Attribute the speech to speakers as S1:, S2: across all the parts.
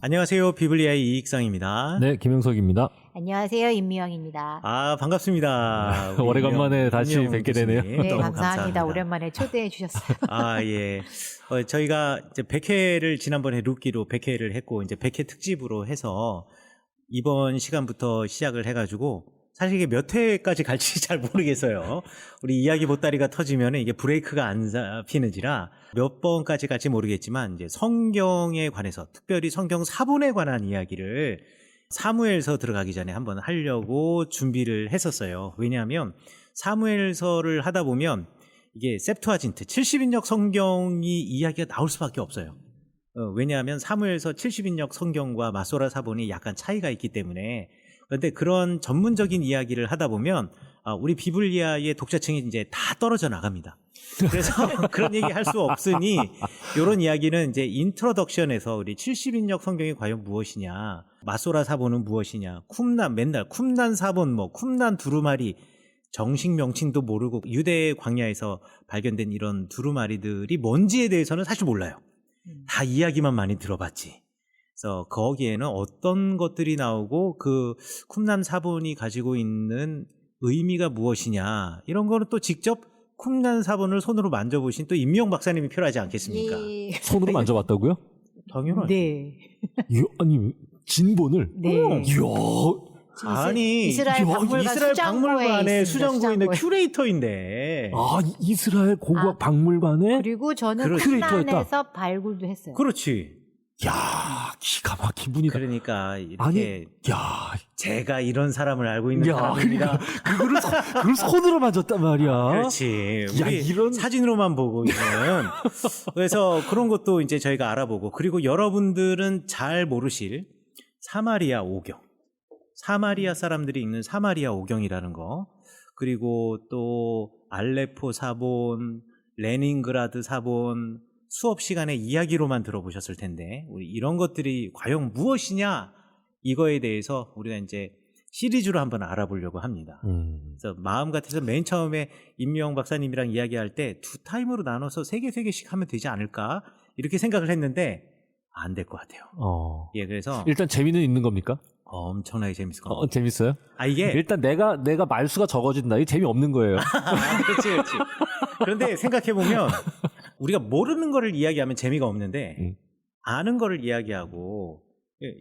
S1: 안녕하세요. 비블리아의 이익상입니다.
S2: 네, 김영석입니다.
S3: 안녕하세요. 임미영입니다.
S1: 아, 반갑습니다.
S2: 오래간만에 다시 뵙게 되네요.
S3: 네,
S1: 너무
S3: 감사합니다. 오랜만에 초대해 주셨어요.
S1: 아, 예. 저희가 이제 100회를 지난번에 루키로 100회를 했고, 이제 100회 특집으로 해서 이번 시간부터 시작을 해가지고, 사실 이게 몇 회까지 갈지 잘 모르겠어요. 우리 이야기 보따리가 터지면 이게 브레이크가 안 잡히는지라 몇 번까지 갈지 모르겠지만, 이제 성경에 관해서, 특별히 성경 사본에 관한 이야기를 사무엘서 들어가기 전에 한번 하려고 준비를 했었어요. 왜냐하면 사무엘서를 하다 보면 이게 septuagin트 70인역 성경이 이야기가 나올 수밖에 없어요. 왜냐하면 사무엘서 70인역 성경과 마소라 사본이 약간 차이가 있기 때문에. 그런데 그런 전문적인 이야기를 하다 보면 우리 비블리아의 독자층이 이제 다 떨어져 나갑니다. 그래서 그런 얘기 할 수 없으니 이런 이야기는 이제 인트로덕션에서 우리 70인역 성경이 과연 무엇이냐, 마소라 사본은 무엇이냐, 맨날 쿰난 사본, 쿰난 두루마리, 정식 명칭도 모르고 유대 광야에서 발견된 이런 두루마리들이 뭔지에 대해서는 사실 몰라요. 다 이야기만 많이 들어봤지. 그래서 거기에는 어떤 것들이 나오고 그 쿰난 사본이 가지고 있는 의미가 무엇이냐, 이런 거는 또 직접 쿰난 사본을 손으로 만져보신 또 임미영 박사님이 필요하지 않겠습니까?
S3: 예.
S2: 손으로 만져봤다고요?
S1: 당연하죠.
S3: 네.
S2: 아니, 진본을?
S3: 네.
S2: 이야,
S1: 아니,
S3: 이스라엘
S1: 박물관에 수장고에 있는
S3: 수장고에.
S1: 큐레이터인데.
S2: 이스라엘 고고학 박물관에?
S3: 그리고 저는
S2: 큐레이터였다.
S3: 쿰난에서 발굴도 했어요.
S1: 그렇지.
S2: 야, 기가 막힌 분이다.
S1: 그러니까 이렇게
S2: 아니, 야,
S1: 제가 이런 사람을 알고 있는 사람입니다.
S2: 그걸 손으로 만졌단 말이야.
S1: 그렇지.
S2: 야,
S1: 우리
S2: 이런
S1: 사진으로만 보고 있는. 그래서 그런 것도 이제 저희가 알아보고, 그리고 여러분들은 잘 모르실 사마리아 오경, 사마리아 사람들이 읽는 사마리아 오경이라는 거, 그리고 또 알레포 사본, 레닌그라드 사본, 수업 시간에 이야기로만 들어보셨을 텐데, 우리 이런 것들이 과연 무엇이냐, 이거에 대해서 우리가 이제 시리즈로 한번 알아보려고 합니다. 그래서 마음 같아서 맨 처음에 임미영 박사님이랑 이야기할 때 2타임으로 나눠서 3개씩 하면 되지 않을까, 이렇게 생각을 했는데 안 될 것 같아요. 예, 그래서
S2: 일단 재미는 있는 겁니까?
S1: 엄청나게 재밌을 것 같아요.
S2: 재밌어요?
S1: 이게
S2: 일단 내가 말수가 적어진다. 이게 재미없는 거예요.
S1: 그렇지. 그런데 생각해보면 우리가 모르는 거를 이야기하면 재미가 없는데 아는 거를 이야기하고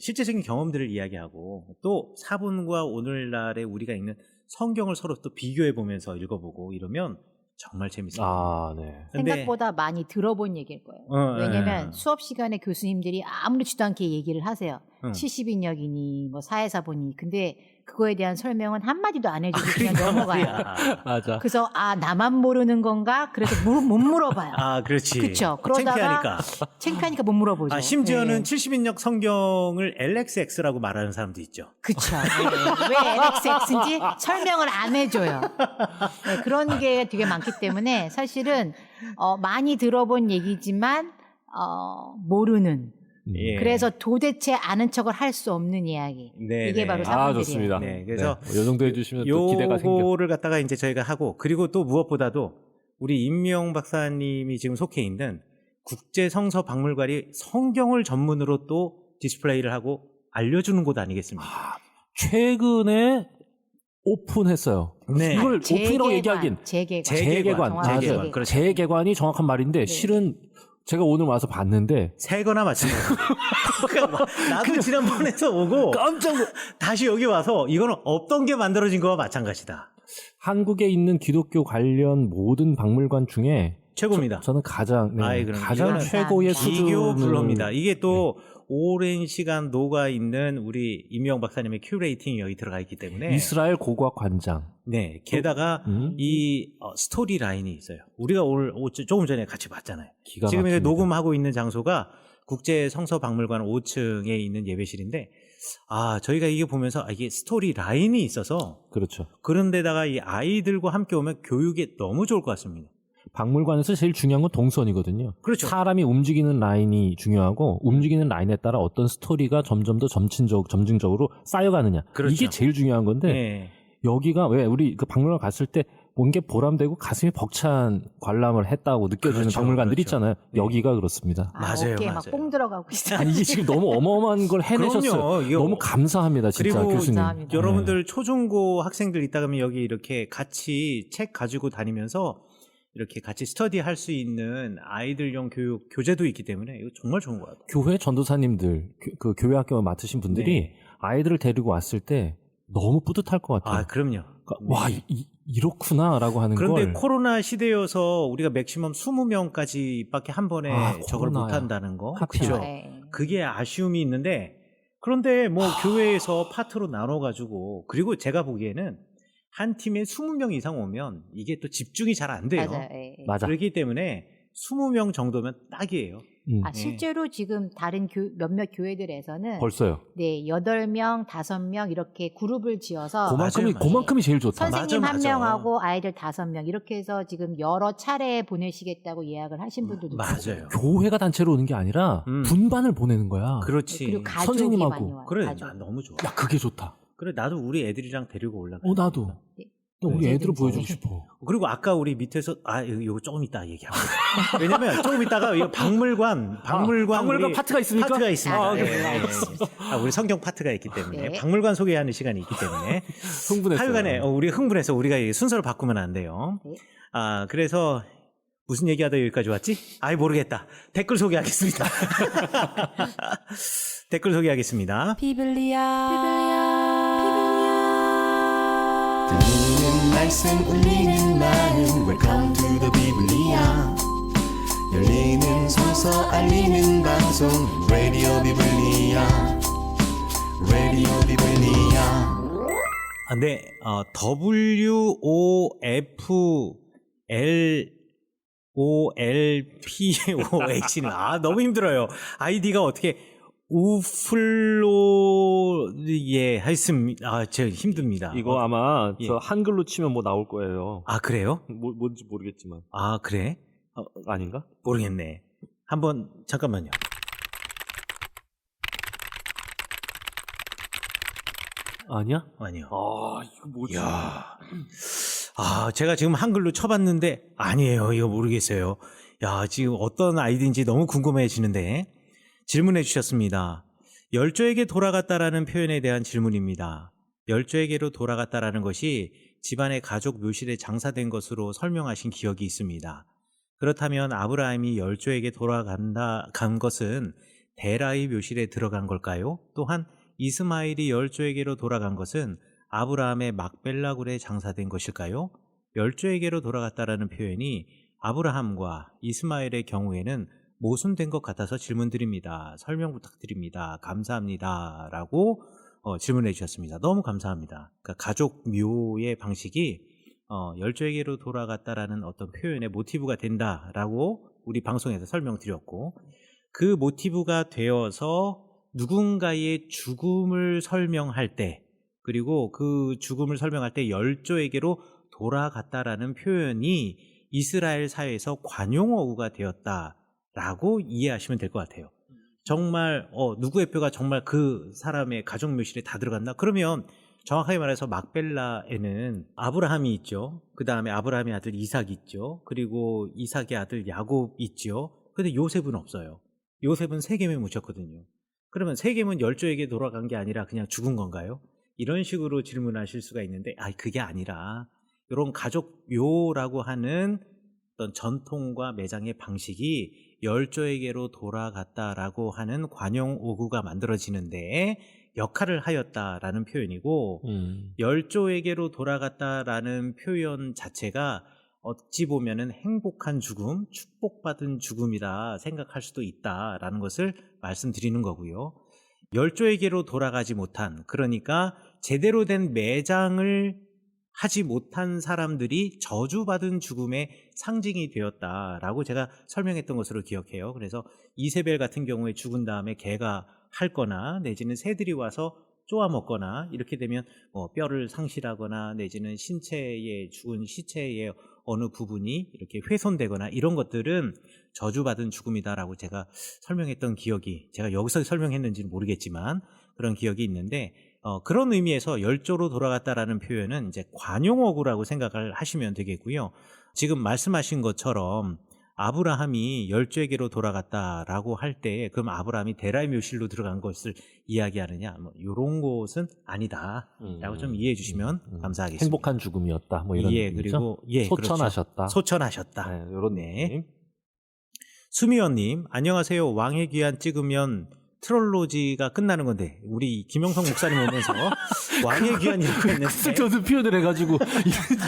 S1: 실제적인 경험들을 이야기하고 또 사본과 오늘날에 우리가 읽는 성경을 서로 또 비교해보면서 읽어보고 이러면 정말 재밌어요.
S2: 네.
S3: 생각보다 많이 들어본 얘기일 거예요. 왜냐면
S1: 예.
S3: 수업 시간에 교수님들이 아무렇지도 않게 얘기를 하세요. 70인역이니 사회사본이. 근데 그거에 대한 설명은 한마디도 안 해주고 그냥 넘어가요.
S2: 맞아.
S3: 그래서 나만 모르는 건가? 그래서 못 물어봐요.
S1: 그렇지.
S3: 그렇죠. 그러다가 창피하니까 못 물어보죠.
S1: 심지어는
S3: 네.
S1: 70인역 성경을 LXX라고 말하는 사람도 있죠.
S3: 그렇죠. 네. 왜 LXX인지 설명을 안 해줘요. 네, 그런 게 되게 많기 때문에 사실은 많이 들어본 얘기지만 모르는.
S1: 예.
S3: 그래서 도대체 아는 척을 할 수 없는 이야기.
S1: 네,
S3: 이게
S1: 네.
S3: 바로 사본들이에요.
S2: 좋습니다.
S1: 네, 그래서
S2: 이 정도 해주시면 또 기대가 생겨.
S1: 요거를 갖다가 이제 저희가 하고, 그리고 또 무엇보다도 우리 임미영 박사님이 지금 속해 있는 국제성서박물관이 성경을 전문으로 또 디스플레이를 하고 알려주는 곳 아니겠습니까?
S2: 최근에 오픈했어요.
S1: 네.
S2: 이걸 오픈이라고 얘기하긴.
S3: 재개관.
S2: 맞아요.
S1: 그렇죠.
S2: 재개관이 정확한 말인데 실은 제가 오늘 와서 봤는데
S1: 새 거나 마찬가지예요. 나도 지난번에서 오고
S2: 깜짝
S1: 다시 여기 와서 이거는 없던 게 만들어진 거와 마찬가지다.
S2: 한국에 있는 기독교 관련 모든 박물관 중에
S1: 최고입니다.
S2: 저는 가장 가장
S1: 이거는
S2: 최고의 수준을
S1: 불러입니다. 이게 또 오랜 시간 녹아 있는 우리 임미영 박사님의 큐레이팅이 여기 들어가 있기 때문에
S2: 이스라엘 고고학 관장.
S1: 네, 게다가 이 스토리 라인이 있어요. 우리가 오늘 조금 전에 같이 봤잖아요. 지금 이제 녹음하고 있는 장소가 국제성서박물관 5층에 있는 예배실인데, 저희가 이게 보면서 이게 스토리 라인이 있어서,
S2: 그렇죠.
S1: 그런데다가 이 아이들과 함께 오면 교육에 너무 좋을 것 같습니다.
S2: 박물관에서 제일 중요한 건 동선이거든요.
S1: 그렇죠.
S2: 사람이 움직이는 라인이 중요하고 움직이는 라인에 따라 어떤 스토리가 점점 더 점진적으로 쌓여가느냐.
S1: 그렇죠.
S2: 이게 제일 중요한 건데
S1: 네.
S2: 여기가 왜 우리 그 박물관 갔을 때 뭔게 보람되고 가슴이 벅찬 관람을 했다고 느껴지는
S1: 그렇죠,
S2: 박물관들이
S1: 그렇죠.
S2: 있잖아요.
S1: 네.
S2: 여기가 그렇습니다.
S1: 맞아요,
S3: 어깨에
S1: 맞아요.
S3: 막 뽕 들어가고 있어요.
S2: 아니, 이게 지금 너무 어마어마한 걸 해내셨어요.
S1: 그럼요. 이거
S2: 너무 감사합니다, 진짜
S1: 그리고
S2: 교수님.
S3: 감사합니다.
S1: 여러분들 초중고 학생들 있다 그러면 여기 이렇게 같이 책 가지고 다니면서 이렇게 같이 스터디 할 수 있는 아이들용 교육 교재도 있기 때문에 이거 정말 좋은 것 같아요.
S2: 교회 전도사님들, 그 교회 학교 맡으신 분들이
S1: 네.
S2: 아이들을 데리고 왔을 때 너무 뿌듯할 것 같아요.
S1: 아, 그럼요.
S2: 그러니까 와, 이렇구나라고 하는
S1: 그런데
S2: 걸.
S1: 코로나 시대여서 우리가 맥시멈 20명까지밖에 한 번에 저걸
S2: 코로나야.
S1: 못한다는 거.
S2: 하필.
S1: 그렇죠.
S3: 네.
S1: 그게 아쉬움이 있는데 그런데 뭐 교회에서 파트로 나눠가지고 그리고 제가 보기에는 한 팀에 20명 이상 오면 이게 또 집중이 잘 안 돼요.
S3: 맞아요. 예.
S2: 맞아.
S1: 그렇기 때문에 20명 정도면 딱이에요.
S3: 아, 실제로 지금 다른 몇몇 교회들에서는
S2: 벌써요.
S3: 네, 8명, 5명 이렇게 그룹을 지어서
S2: 그만큼이,
S1: 맞아요.
S2: 그만큼이 제일 좋다.
S3: 선생님
S1: 맞아,
S3: 한
S1: 맞아.
S3: 명하고 아이들 5명 이렇게 해서 지금 여러 차례 보내시겠다고 예약을 하신 분들도
S1: 맞아요.
S2: 교회가 단체로 오는 게 아니라 분반을 보내는 거야.
S1: 그렇지.
S3: 그리고 가족이
S2: 선생님하고.
S3: 많이 와요.
S1: 그래,
S3: 가족.
S1: 난 너무 좋아.
S2: 야, 그게 좋다.
S1: 그래, 나도 우리 애들이랑 데리고 올라가.
S2: 나도.
S3: 네.
S2: 우리
S3: 네.
S2: 애들을
S3: 네.
S2: 보여주고 싶어.
S1: 그리고 아까 우리 밑에서 이거 조금 이따 얘기하고. 왜냐면 조금 이따가 이거 박물관
S2: 박물관
S1: 우리
S2: 파트가 있습니까?
S1: 파트가 있습니다.
S3: 아,
S1: 예,
S3: 그래요?
S1: 예, 예.
S3: 알겠습니다.
S1: 우리 성경 파트가 있기 때문에
S3: 네.
S1: 박물관 소개하는 시간이 있기 때문에
S2: 흥분했어요.
S1: 하여간에 우리 흥분해서 우리가 이 순서를 바꾸면 안 돼요.
S3: 네.
S1: 그래서 무슨 얘기하다 여기까지 왔지? 모르겠다. 댓글 소개하겠습니다. 댓글 소개하겠습니다.
S4: 들리는 말씀 울리는 마음 Welcome to the 비블리아 열리는 성서 알리는 방송 Radio 비블리아 Radio 비블리아
S1: 네, WOFLOLPOH는 너무 힘들어요. 아이디가 어떻게 하였습니다. 저 힘듭니다.
S2: 이거 아마
S1: 예.
S2: 저 한글로 치면 뭐 나올 거예요.
S1: 그래요?
S2: 뭔지 모르겠지만.
S1: 그래?
S2: 아닌가?
S1: 모르겠네. 한번 잠깐만요.
S2: 아니야?
S1: 아니요.
S2: 이거 뭐지?
S1: 야, 제가 지금 한글로 쳐봤는데 아니에요. 이거 모르겠어요. 야, 지금 어떤 아이디인지 너무 궁금해지는데 질문해 주셨습니다. 열조에게 돌아갔다라는 표현에 대한 질문입니다. 열조에게로 돌아갔다라는 것이 집안의 가족 묘실에 장사된 것으로 설명하신 기억이 있습니다. 그렇다면 아브라함이 열조에게 간 것은 데라의 묘실에 들어간 걸까요? 또한 이스마엘이 열조에게로 돌아간 것은 아브라함의 막벨라 굴에 장사된 것일까요? 열조에게로 돌아갔다라는 표현이 아브라함과 이스마엘의 경우에는 모순된 것 같아서 질문드립니다. 설명 부탁드립니다. 감사합니다. 라고 질문해 주셨습니다. 너무 감사합니다. 그러니까 가족 묘의 방식이 열조에게로 돌아갔다라는 어떤 표현의 모티브가 된다라고 우리 방송에서 설명드렸고 그 모티브가 되어서 누군가의 죽음을 설명할 때 그리고 그 죽음을 설명할 때 열조에게로 돌아갔다라는 표현이 이스라엘 사회에서 관용어구가 되었다라고 이해하시면 될 것 같아요. 정말 누구의 뼈가 정말 그 사람의 가족 묘실에 다 들어갔나? 그러면 정확하게 말해서 막벨라에는 아브라함이 있죠. 그 다음에 아브라함의 아들 이삭이 있죠. 그리고 이삭의 아들 야곱 있죠. 근데 요셉은 없어요. 요셉은 세겜에 묻혔거든요. 그러면 세겜은 열조에게 돌아간 게 아니라 그냥 죽은 건가요? 이런 식으로 질문하실 수가 있는데 그게 아니라 이런 가족 묘라고 하는 어떤 전통과 매장의 방식이 열조에게로 돌아갔다라고 하는 관용 오구가 만들어지는데 역할을 하였다라는 표현이고 열조에게로 돌아갔다라는 표현 자체가 어찌 보면은 행복한 죽음, 축복받은 죽음이라 생각할 수도 있다라는 것을 말씀드리는 거고요. 열조에게로 돌아가지 못한, 그러니까 제대로 된 매장을 하지 못한 사람들이 저주받은 죽음의 상징이 되었다라고 제가 설명했던 것으로 기억해요. 그래서 이세벨 같은 경우에 죽은 다음에 개가 핥거나 내지는 새들이 와서 쪼아 먹거나 이렇게 되면 뼈를 상실하거나 내지는 신체의 죽은 시체의 어느 부분이 이렇게 훼손되거나 이런 것들은 저주받은 죽음이다라고 제가 설명했던 기억이, 제가 여기서 설명했는지는 모르겠지만 그런 기억이 있는데 그런 의미에서 열조로 돌아갔다라는 표현은 이제 관용어구라고 생각을 하시면 되겠고요. 지금 말씀하신 것처럼 아브라함이 열조에게로 돌아갔다라고 할 때 그럼 아브라함이 데라의 묘실로 들어간 것을 이야기하느냐 뭐 이런 것은 아니다라고 좀 이해해 주시면 감사하겠습니다.
S2: 행복한 죽음이었다. 뭐 이런
S1: 예,
S2: 의미죠?
S1: 그리고
S2: 소천하셨다.
S1: 그렇죠. 소천하셨다.
S2: 네, 이런
S1: 네.
S2: 느낌.
S1: 수미연님 안녕하세요. 왕의 귀환 찍으면 트롤로지가 끝나는 건데 우리 김영성 목사님 오면서 왕의 귀환이라고 했는데
S2: 쓸데없는 표현을 해가지고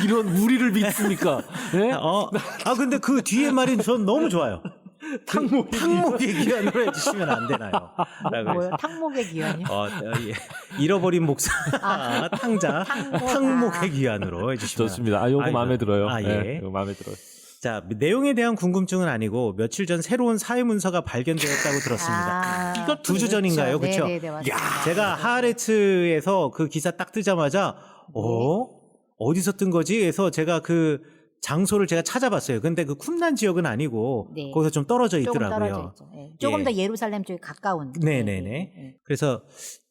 S2: 이런 우리를 믿습니까? 예?
S1: 근데 그 뒤에 말이 전 너무 좋아요. 탕목의 귀환으로 해주시면 안 되나요?
S3: 뭐요? 탕목의 기원이요?
S1: 예. 잃어버린 목사 탕자 탕목의 귀환으로 해주시면
S2: 좋습니다. 요거
S1: 아이고.
S2: 마음에 들어요.
S1: 예.
S2: 요거 마음에 들어요.
S1: 자, 내용에 대한 궁금증은 아니고 며칠 전 새로운 사회 문서가 발견되었다고 들었습니다. 이거 2주 전인가요? 그렇죠?
S3: 네네, 맞습니다.
S1: 제가 하하레츠에서 그 기사 딱 뜨자마자 어디서 뜬 거지? 해서 제가 그 장소를 제가 찾아봤어요. 근데 그 쿰란 지역은 아니고
S3: 네.
S1: 거기서 좀 떨어져
S3: 조금
S1: 있더라고요.
S3: 떨어져 있죠. 네. 조금
S1: 예.
S3: 더 예루살렘 쪽에 가까운.
S1: 네네네.
S3: 네.
S1: 그래서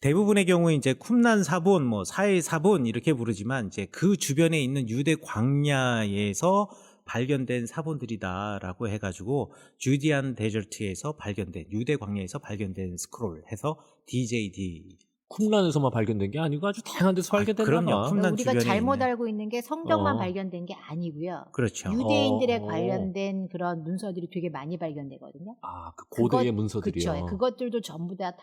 S1: 대부분의 경우 이제 쿰란 사본, 뭐 사해 사본 이렇게 부르지만 이제 그 주변에 있는 유대 광야에서 발견된 사본들이다라고 해가지고 주디안 데저트에서 발견된 유대 광야에서 발견된 스크롤 해서 DJD.
S2: 쿰란에서만 발견된 게 아니고 아주 다양한 데서 발견됐나
S1: 그럼요.
S2: 봐.
S1: 쿰란
S3: 우리가
S1: 주변에
S3: 잘못
S1: 있는.
S3: 알고 있는 게 성경만 발견된 게 아니고요.
S1: 그렇죠.
S3: 유대인들에 관련된 그런 문서들이 되게 많이 발견되거든요.
S2: 그 고대의 문서들이요.
S3: 그렇죠. 그것들도 전부 다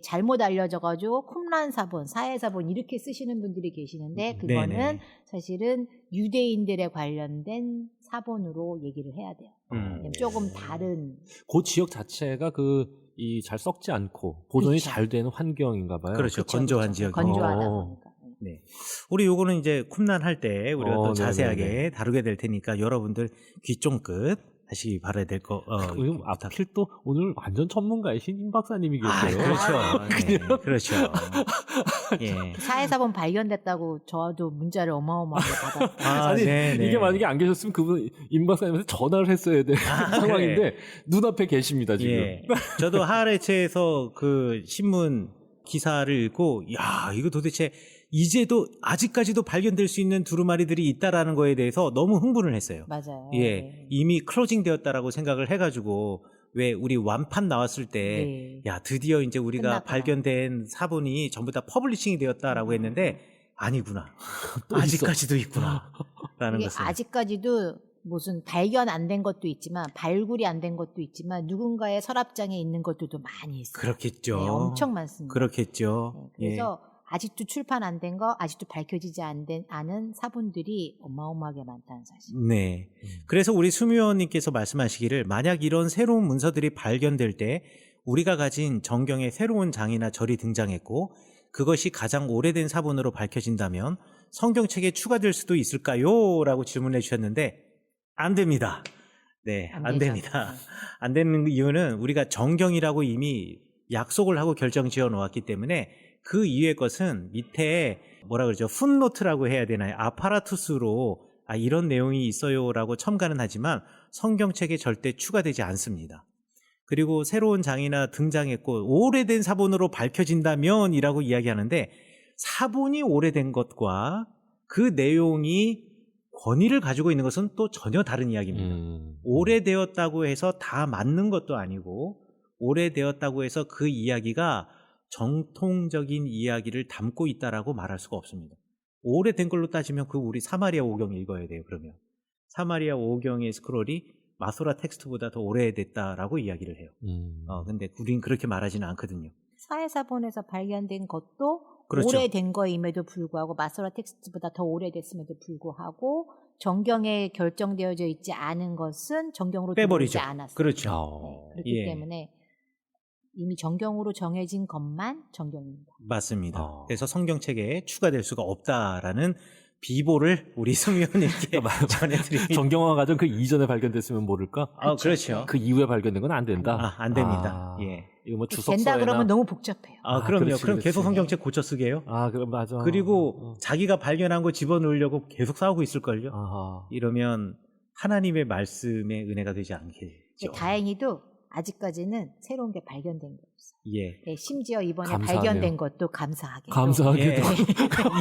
S3: 잘못 알려져가지고 쿰란 사본, 사해 사본 이렇게 쓰시는 분들이 계시는데 그거는
S1: 네네.
S3: 사실은 유대인들에 관련된 사본으로 얘기를 해야 돼요. 조금 다른.
S2: 그 지역 자체가 잘 썩지 않고 보존이
S3: 그렇죠.
S2: 잘 되는 환경인가 봐요.
S1: 그렇죠. 건조한 지역이.
S3: 건조하다 보니까.
S1: 네. 우리 요거는 이제 쿰란 할 때 우리가 또 자세하게
S2: 네네네.
S1: 다루게 될 테니까 여러분들 귀 쫑긋 하시기 바라야 될 거.
S2: 하필 또 오늘 완전 전문가이신 임 박사님이 계세요.
S1: 그렇죠. 네, 그렇죠. 예.
S3: 사해 사본 발견됐다고 저도 문자를 어마어마하게 받았어요.
S2: 아니
S1: 네네.
S2: 이게 만약에 안 계셨으면 그분 임 박사님한테 전화를 했어야 될 상황인데 눈앞에 계십니다 지금.
S1: 예. 저도 하하레츠에서 그 신문 기사를 읽고 야 이거 도대체 이제도 아직까지도 발견될 수 있는 두루마리들이 있다라는 거에 대해서 너무 흥분을 했어요.
S3: 맞아요.
S1: 예,
S3: 네.
S1: 이미 클로징 되었다라고 생각을 해가지고 왜 우리 완판 나왔을 때
S3: 네.
S1: 야 드디어 이제 우리가
S3: 끝났구나.
S1: 발견된 사본이 전부 다 퍼블리싱이 되었다라고 했는데 아니구나. 아직까지도 있구나. 라는
S3: 이게
S1: 것을.
S3: 아직까지도 무슨 발견 안 된 것도 있지만 발굴이 안 된 것도 있지만 누군가의 서랍장에 있는 것들도 많이 있어요.
S1: 그렇겠죠.
S3: 네, 엄청 많습니다.
S1: 그렇겠죠.
S3: 네, 그래서 아직도 출판 안 된 거, 아직도 밝혀지지 않은 사본들이 어마어마하게 많다는 사실.
S1: 네. 그래서 우리 수미원님께서 말씀하시기를 만약 이런 새로운 문서들이 발견될 때 우리가 가진 정경의 새로운 장이나 절이 등장했고 그것이 가장 오래된 사본으로 밝혀진다면 성경책에 추가될 수도 있을까요? 라고 질문해 주셨는데 안 됩니다. 네, 안 됩니다. 안 되는 이유는 우리가 정경이라고 이미 약속을 하고 결정 지어 놓았기 때문에 그 이외의 것은 밑에 뭐라 그러죠? 풋노트라고 해야 되나요? 아파라투스로 이런 내용이 있어요라고 첨가는 하지만 성경책에 절대 추가되지 않습니다. 그리고 새로운 장이나 등장했고 오래된 사본으로 밝혀진다면 이라고 이야기하는데 사본이 오래된 것과 그 내용이 권위를 가지고 있는 것은 또 전혀 다른 이야기입니다. 오래되었다고 해서 다 맞는 것도 아니고 오래되었다고 해서 그 이야기가 정통적인 이야기를 담고 있다라고 말할 수가 없습니다. 오래된 걸로 따지면 그 우리 사마리아 5경 읽어야 돼요. 그러면 사마리아 5경의 스크롤이 마소라 텍스트보다 더 오래됐다라고 이야기를 해요. 근데 우린 그렇게 말하지는 않거든요.
S3: 사해사본에서 발견된 것도
S1: 그렇죠.
S3: 오래된 거임에도 불구하고 마소라 텍스트보다 더 오래됐음에도 불구하고 정경에 결정되어져 있지 않은 것은 정경으로
S1: 빼버리죠.
S3: 들어오지 않았어요.
S1: 그렇죠.
S3: 네, 그렇기
S1: 예.
S3: 때문에 이미 정경으로 정해진 것만 정경입니다.
S1: 맞습니다. 그래서 성경책에 추가될 수가 없다라는 비보를 우리 승위원님께 전해드립니다.
S2: 정경화 과정 그 이전에 발견됐으면 모를까?
S1: 그렇죠.
S2: 그 이후에 발견된 건 안 된다.
S1: 안 됩니다. 예.
S2: 이거 뭐 주석서에나
S3: 된다 그러면 너무 복잡해요.
S1: 그럼요.
S2: 그렇지,
S1: 그럼
S2: 그렇지.
S1: 계속 성경책 고쳐 쓰게요.
S2: 그럼 맞아.
S1: 그리고 자기가 발견한 거 집어넣으려고 계속 싸우고 있을걸요. 이러면 하나님의 말씀의 은혜가 되지 않겠죠.
S3: 다행히도 아직까지는 새로운 게 발견된 게 없어요.
S1: 예.
S3: 네, 심지어 이번에
S2: 감사하네요.
S3: 발견된 것도 감사하게도
S2: 감사하게도.
S1: 예.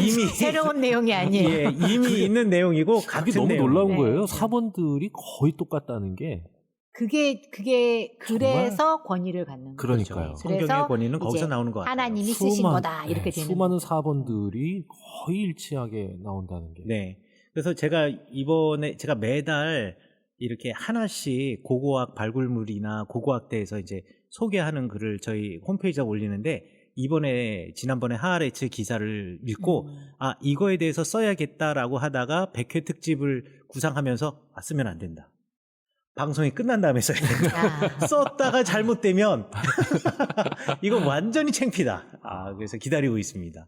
S1: 이미
S3: 새로운 내용이 아니에요.
S1: 예, 이미 있는 내용이고
S2: 그게
S1: 같은
S2: 너무
S1: 내용.
S2: 놀라운
S3: 네.
S2: 거예요. 사본들이 거의 똑같다는 게.
S3: 그게 그래서 권위를 갖는 거예요.
S2: 그러니까요.
S1: 성경의
S3: 그래서
S1: 권위는 거기서
S3: 이제
S1: 나오는 것 같아요.
S3: 하나님이 쓰신 거다 이렇게
S2: 네,
S3: 되는
S2: 수많은
S3: 거죠.
S2: 사본들이 거의 일치하게 나온다는 게.
S1: 네. 그래서 제가 이번에 제가 매달 이렇게 하나씩 고고학 발굴물이나 고고학대에서 이제 소개하는 글을 저희 홈페이지에 올리는데 지난번에 하하레츠 기사를 읽고 아, 이거에 대해서 써야겠다라고 하다가 100회 특집을 구상하면서 쓰면 안 된다. 방송이 끝난 다음에 써야 된다.
S3: 아,
S1: 썼다가 잘못되면 이건 완전히 창피다. 그래서 기다리고 있습니다.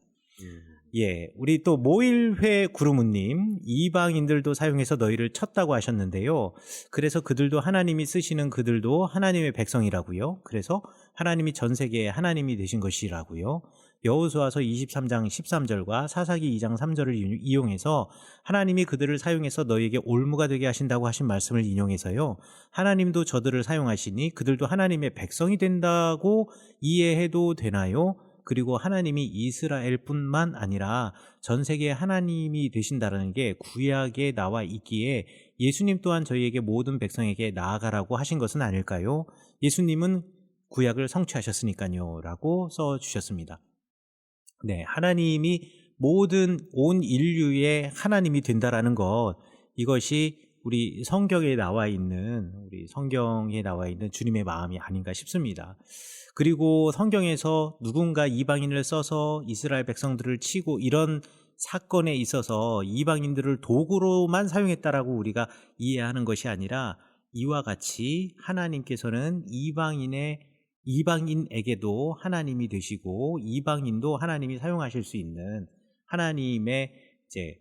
S1: 예, 우리 또 모일회 구루무님, 이방인들도 사용해서 너희를 쳤다고 하셨는데요. 그래서 그들도 하나님이 쓰시는 그들도 하나님의 백성이라고요. 그래서 하나님이 전 세계에 하나님이 되신 것이라고요. 여호수아서 23장 13절과 사사기 2장 3절을 이용해서 하나님이 그들을 사용해서 너희에게 올무가 되게 하신다고 하신 말씀을 인용해서요. 하나님도 저들을 사용하시니 그들도 하나님의 백성이 된다고 이해해도 되나요? 그리고 하나님이 이스라엘뿐만 아니라 전 세계에 하나님이 되신다는 게 구약에 나와 있기에 예수님 또한 저희에게 모든 백성에게 나아가라고 하신 것은 아닐까요? 예수님은 구약을 성취하셨으니까요 라고 써주셨습니다. 네, 하나님이 모든 온 인류의 하나님이 된다라는 것, 이것이 우리 성경에 나와 있는 주님의 마음이 아닌가 싶습니다. 그리고 성경에서 누군가 이방인을 써서 이스라엘 백성들을 치고 이런 사건에 있어서 이방인들을 도구로만 사용했다라고 우리가 이해하는 것이 아니라 이와 같이 하나님께서는 이방인에게도 하나님이 되시고 이방인도 하나님이 사용하실 수 있는 하나님의 이제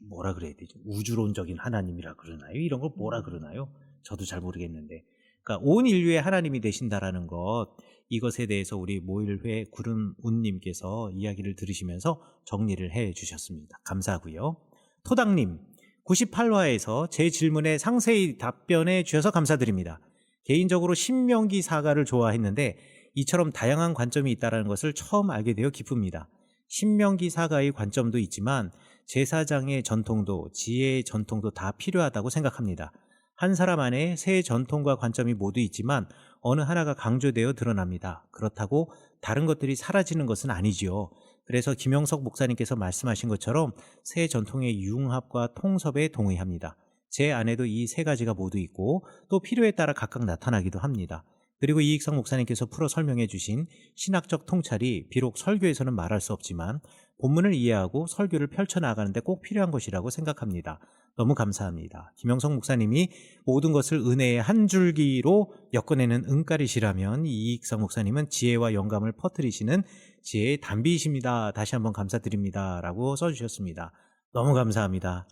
S1: 뭐라 그래야 되죠? 우주론적인 하나님이라 그러나요? 이런 걸 뭐라 그러나요? 저도 잘 모르겠는데. 그러니까 온 인류의 하나님이 되신다라는 것, 이것에 대해서 우리 모일회 구름운님께서 이야기를 들으시면서 정리를 해 주셨습니다. 감사하고요. 토당님, 98화에서 제 질문에 상세히 답변해 주셔서 감사드립니다. 개인적으로 신명기 사가를 좋아했는데 이처럼 다양한 관점이 있다는 것을 처음 알게 되어 기쁩니다. 신명기 사가의 관점도 있지만 제사장의 전통도 지혜의 전통도 다 필요하다고 생각합니다. 한 사람 안에 세 전통과 관점이 모두 있지만 어느 하나가 강조되어 드러납니다. 그렇다고 다른 것들이 사라지는 것은 아니지요. 그래서 김영석 목사님께서 말씀하신 것처럼 세 전통의 융합과 통섭에 동의합니다. 제 안에도 이 세 가지가 모두 있고 또 필요에 따라 각각 나타나기도 합니다. 그리고 이익성 목사님께서 풀어 설명해 주신 신학적 통찰이 비록 설교에서는 말할 수 없지만 본문을 이해하고 설교를 펼쳐나가는데 꼭 필요한 것이라고 생각합니다. 너무 감사합니다. 김영석 목사님이 모든 것을 은혜의 한 줄기로 엮어내는 은가리시라면 이익성 목사님은 지혜와 영감을 퍼뜨리시는 지혜의 단비이십니다. 다시 한번 감사드립니다. 라고 써주셨습니다. 너무 감사합니다.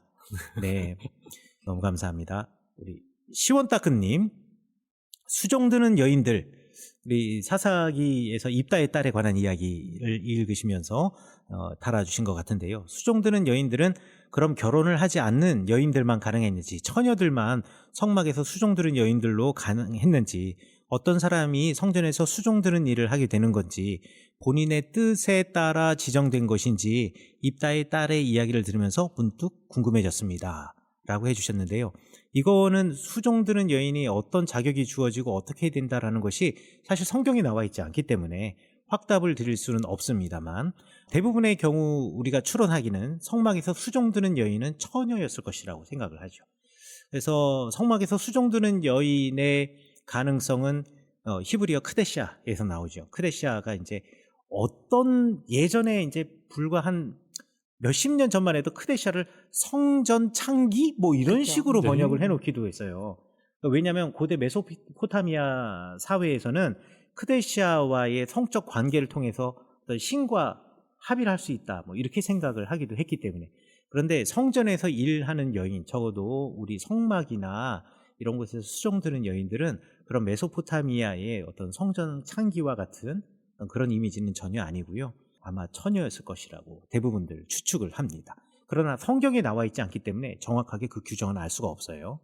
S1: 네, 너무 감사합니다. 우리 시원따끈님, 수종드는 여인들, 우리 사사기에서 입다의 딸에 관한 이야기를 읽으시면서 달아주신 것 같은데요. 수종드는 여인들은 그럼 결혼을 하지 않는 여인들만 가능했는지, 처녀들만 성막에서 수종드는 여인들로 가능했는지, 어떤 사람이 성전에서 수종드는 일을 하게 되는 건지, 본인의 뜻에 따라 지정된 것인지 입다의 딸의 이야기를 들으면서 문득 궁금해졌습니다. 라고 해주셨는데요. 이거는 수종드는 여인이 어떤 자격이 주어지고 어떻게 된다라는 것이 사실 성경에 나와 있지 않기 때문에 확답을 드릴 수는 없습니다만 대부분의 경우 우리가 추론하기는 성막에서 수종드는 여인은 처녀였을 것이라고 생각을 하죠. 그래서 성막에서 수종드는 여인의 가능성은 히브리어 크데시아에서 나오죠. 크데시아가 이제 어떤 예전에 이제 불과 한 몇십 년 전만 해도 크데시아를 성전 창기 뭐 이런
S3: 그렇죠.
S1: 식으로
S2: 네.
S1: 번역을 해놓기도 했어요. 왜냐하면 고대 메소포타미아 사회에서는 크데시아와의 성적 관계를 통해서 어떤 신과 합의를 할 수 있다 뭐 이렇게 생각을 하기도 했기 때문에. 그런데 성전에서 일하는 여인, 적어도 우리 성막이나 이런 곳에서 수종드는 여인들은 그런 메소포타미아의 어떤 성전 창기와 같은 그런 이미지는 전혀 아니고요. 아마 처녀였을 것이라고 대부분들 추측을 합니다. 그러나 성경에 나와 있지 않기 때문에 정확하게 그 규정은 알 수가 없어요.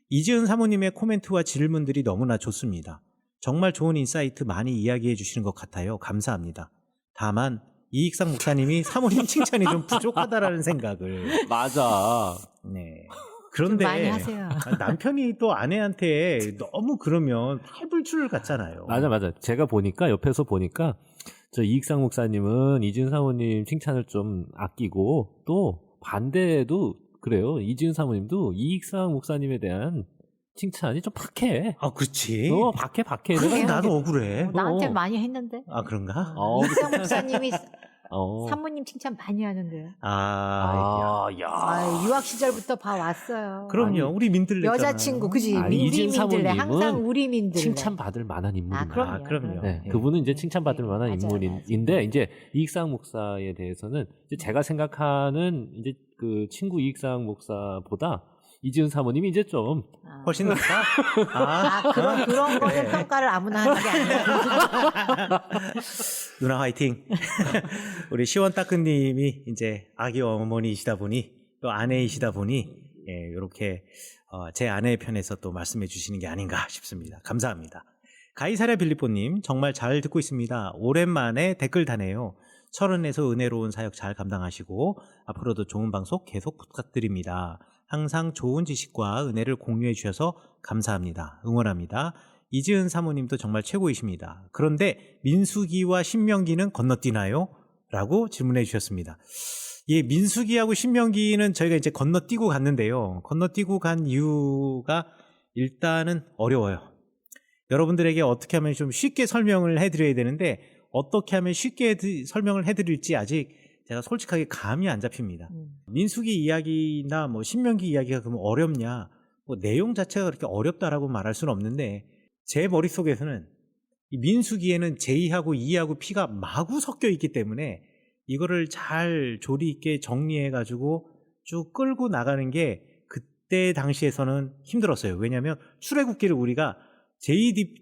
S1: 이지은 사모님의 코멘트와 질문들이 너무나 좋습니다. 정말 좋은 인사이트 많이 이야기해 주시는 것 같아요. 감사합니다. 다만 이익상 목사님이 사모님 칭찬이 좀 부족하다라는 생각을.
S2: 맞아.
S1: 네.
S3: 좀
S1: 그런데
S3: 많이 하세요.
S1: 남편이 또 아내한테 너무 그러면 팔불출 같잖아요.
S2: 맞아. 제가 보니까 옆에서 보니까 저 이익상 목사님은 이지은 사모님 칭찬을 좀 아끼고 또 반대도 그래요. 이지은 사모님도 이익상 목사님에 대한 칭찬이 좀 박해.
S1: 아, 그렇지.
S2: 박해.
S1: 그래서
S3: 그래요?
S1: 나도 억울해.
S3: 나한테 많이 했는데.
S1: 아, 그런가?
S3: 이상 목사님이
S2: 어.
S3: 사모님 칭찬 많이 하는데요.
S2: 야.
S3: 유학 시절부터 봐왔어요.
S1: 그럼요. 우리 민들레
S3: 여자친구, 그지?
S2: 아니,
S3: 우리
S2: 이진
S3: 민들레.
S2: 사모님은
S3: 항상 우리 민들레.
S2: 칭찬받을 만한 인물입니다.
S3: 그럼요.
S1: 그럼요.
S2: 네,
S1: 예.
S2: 그분은 이제 칭찬받을
S3: 네,
S2: 만한
S3: 맞아요,
S2: 인물인데 이제 이익상 목사에 대해서는 이제 제가 생각하는 이제 그 친구 이익상 목사보다 이지은 사모님이 이제 좀
S1: 훨씬 낫다? 아,
S3: 그런 거는
S1: 네.
S3: 평가를 아무나 하는 게 아니라.
S1: 누나 화이팅. 우리 시원따끈님이 이제 아기 어머니이시다 보니 또 아내이시다 보니 예, 이렇게 제 아내의 편에서 또 말씀해 주시는 게 아닌가 싶습니다. 감사합니다. 가이사랴 빌리뽀님 정말 잘 듣고 있습니다. 오랜만에 댓글 다네요. 철원에서 은혜로운 사역 잘 감당하시고 앞으로도 좋은 방송 계속 부탁드립니다. 항상 좋은 지식과 은혜를 공유해 주셔서 감사합니다. 응원합니다. 이지은 사모님도 정말 최고이십니다. 그런데 민수기와 신명기는 건너뛰나요? 라고 질문해 주셨습니다. 예, 민수기하고 신명기는 저희가 이제 건너뛰고 갔는데요. 건너뛰고 간 이유가 일단은 어려워요. 여러분들에게 어떻게 하면 좀 쉽게 설명을 해드려야 되는데 어떻게 하면 쉽게 설명을 해드릴지 아직 제가 솔직하게 감이 안 잡힙니다. 민수기 이야기나 뭐 신명기 이야기가 그러면 어렵냐? 뭐 내용 자체가 그렇게 어렵다라고 말할 수는 없는데 제 머릿속에서는 이 민수기에는 제2하고 2하고 P가 마구 섞여 있기 때문에 이거를 잘 조리 있게 정리해가지고 쭉 끌고 나가는 게 그때 당시에서는 힘들었어요. 왜냐하면 출애굽기를 우리가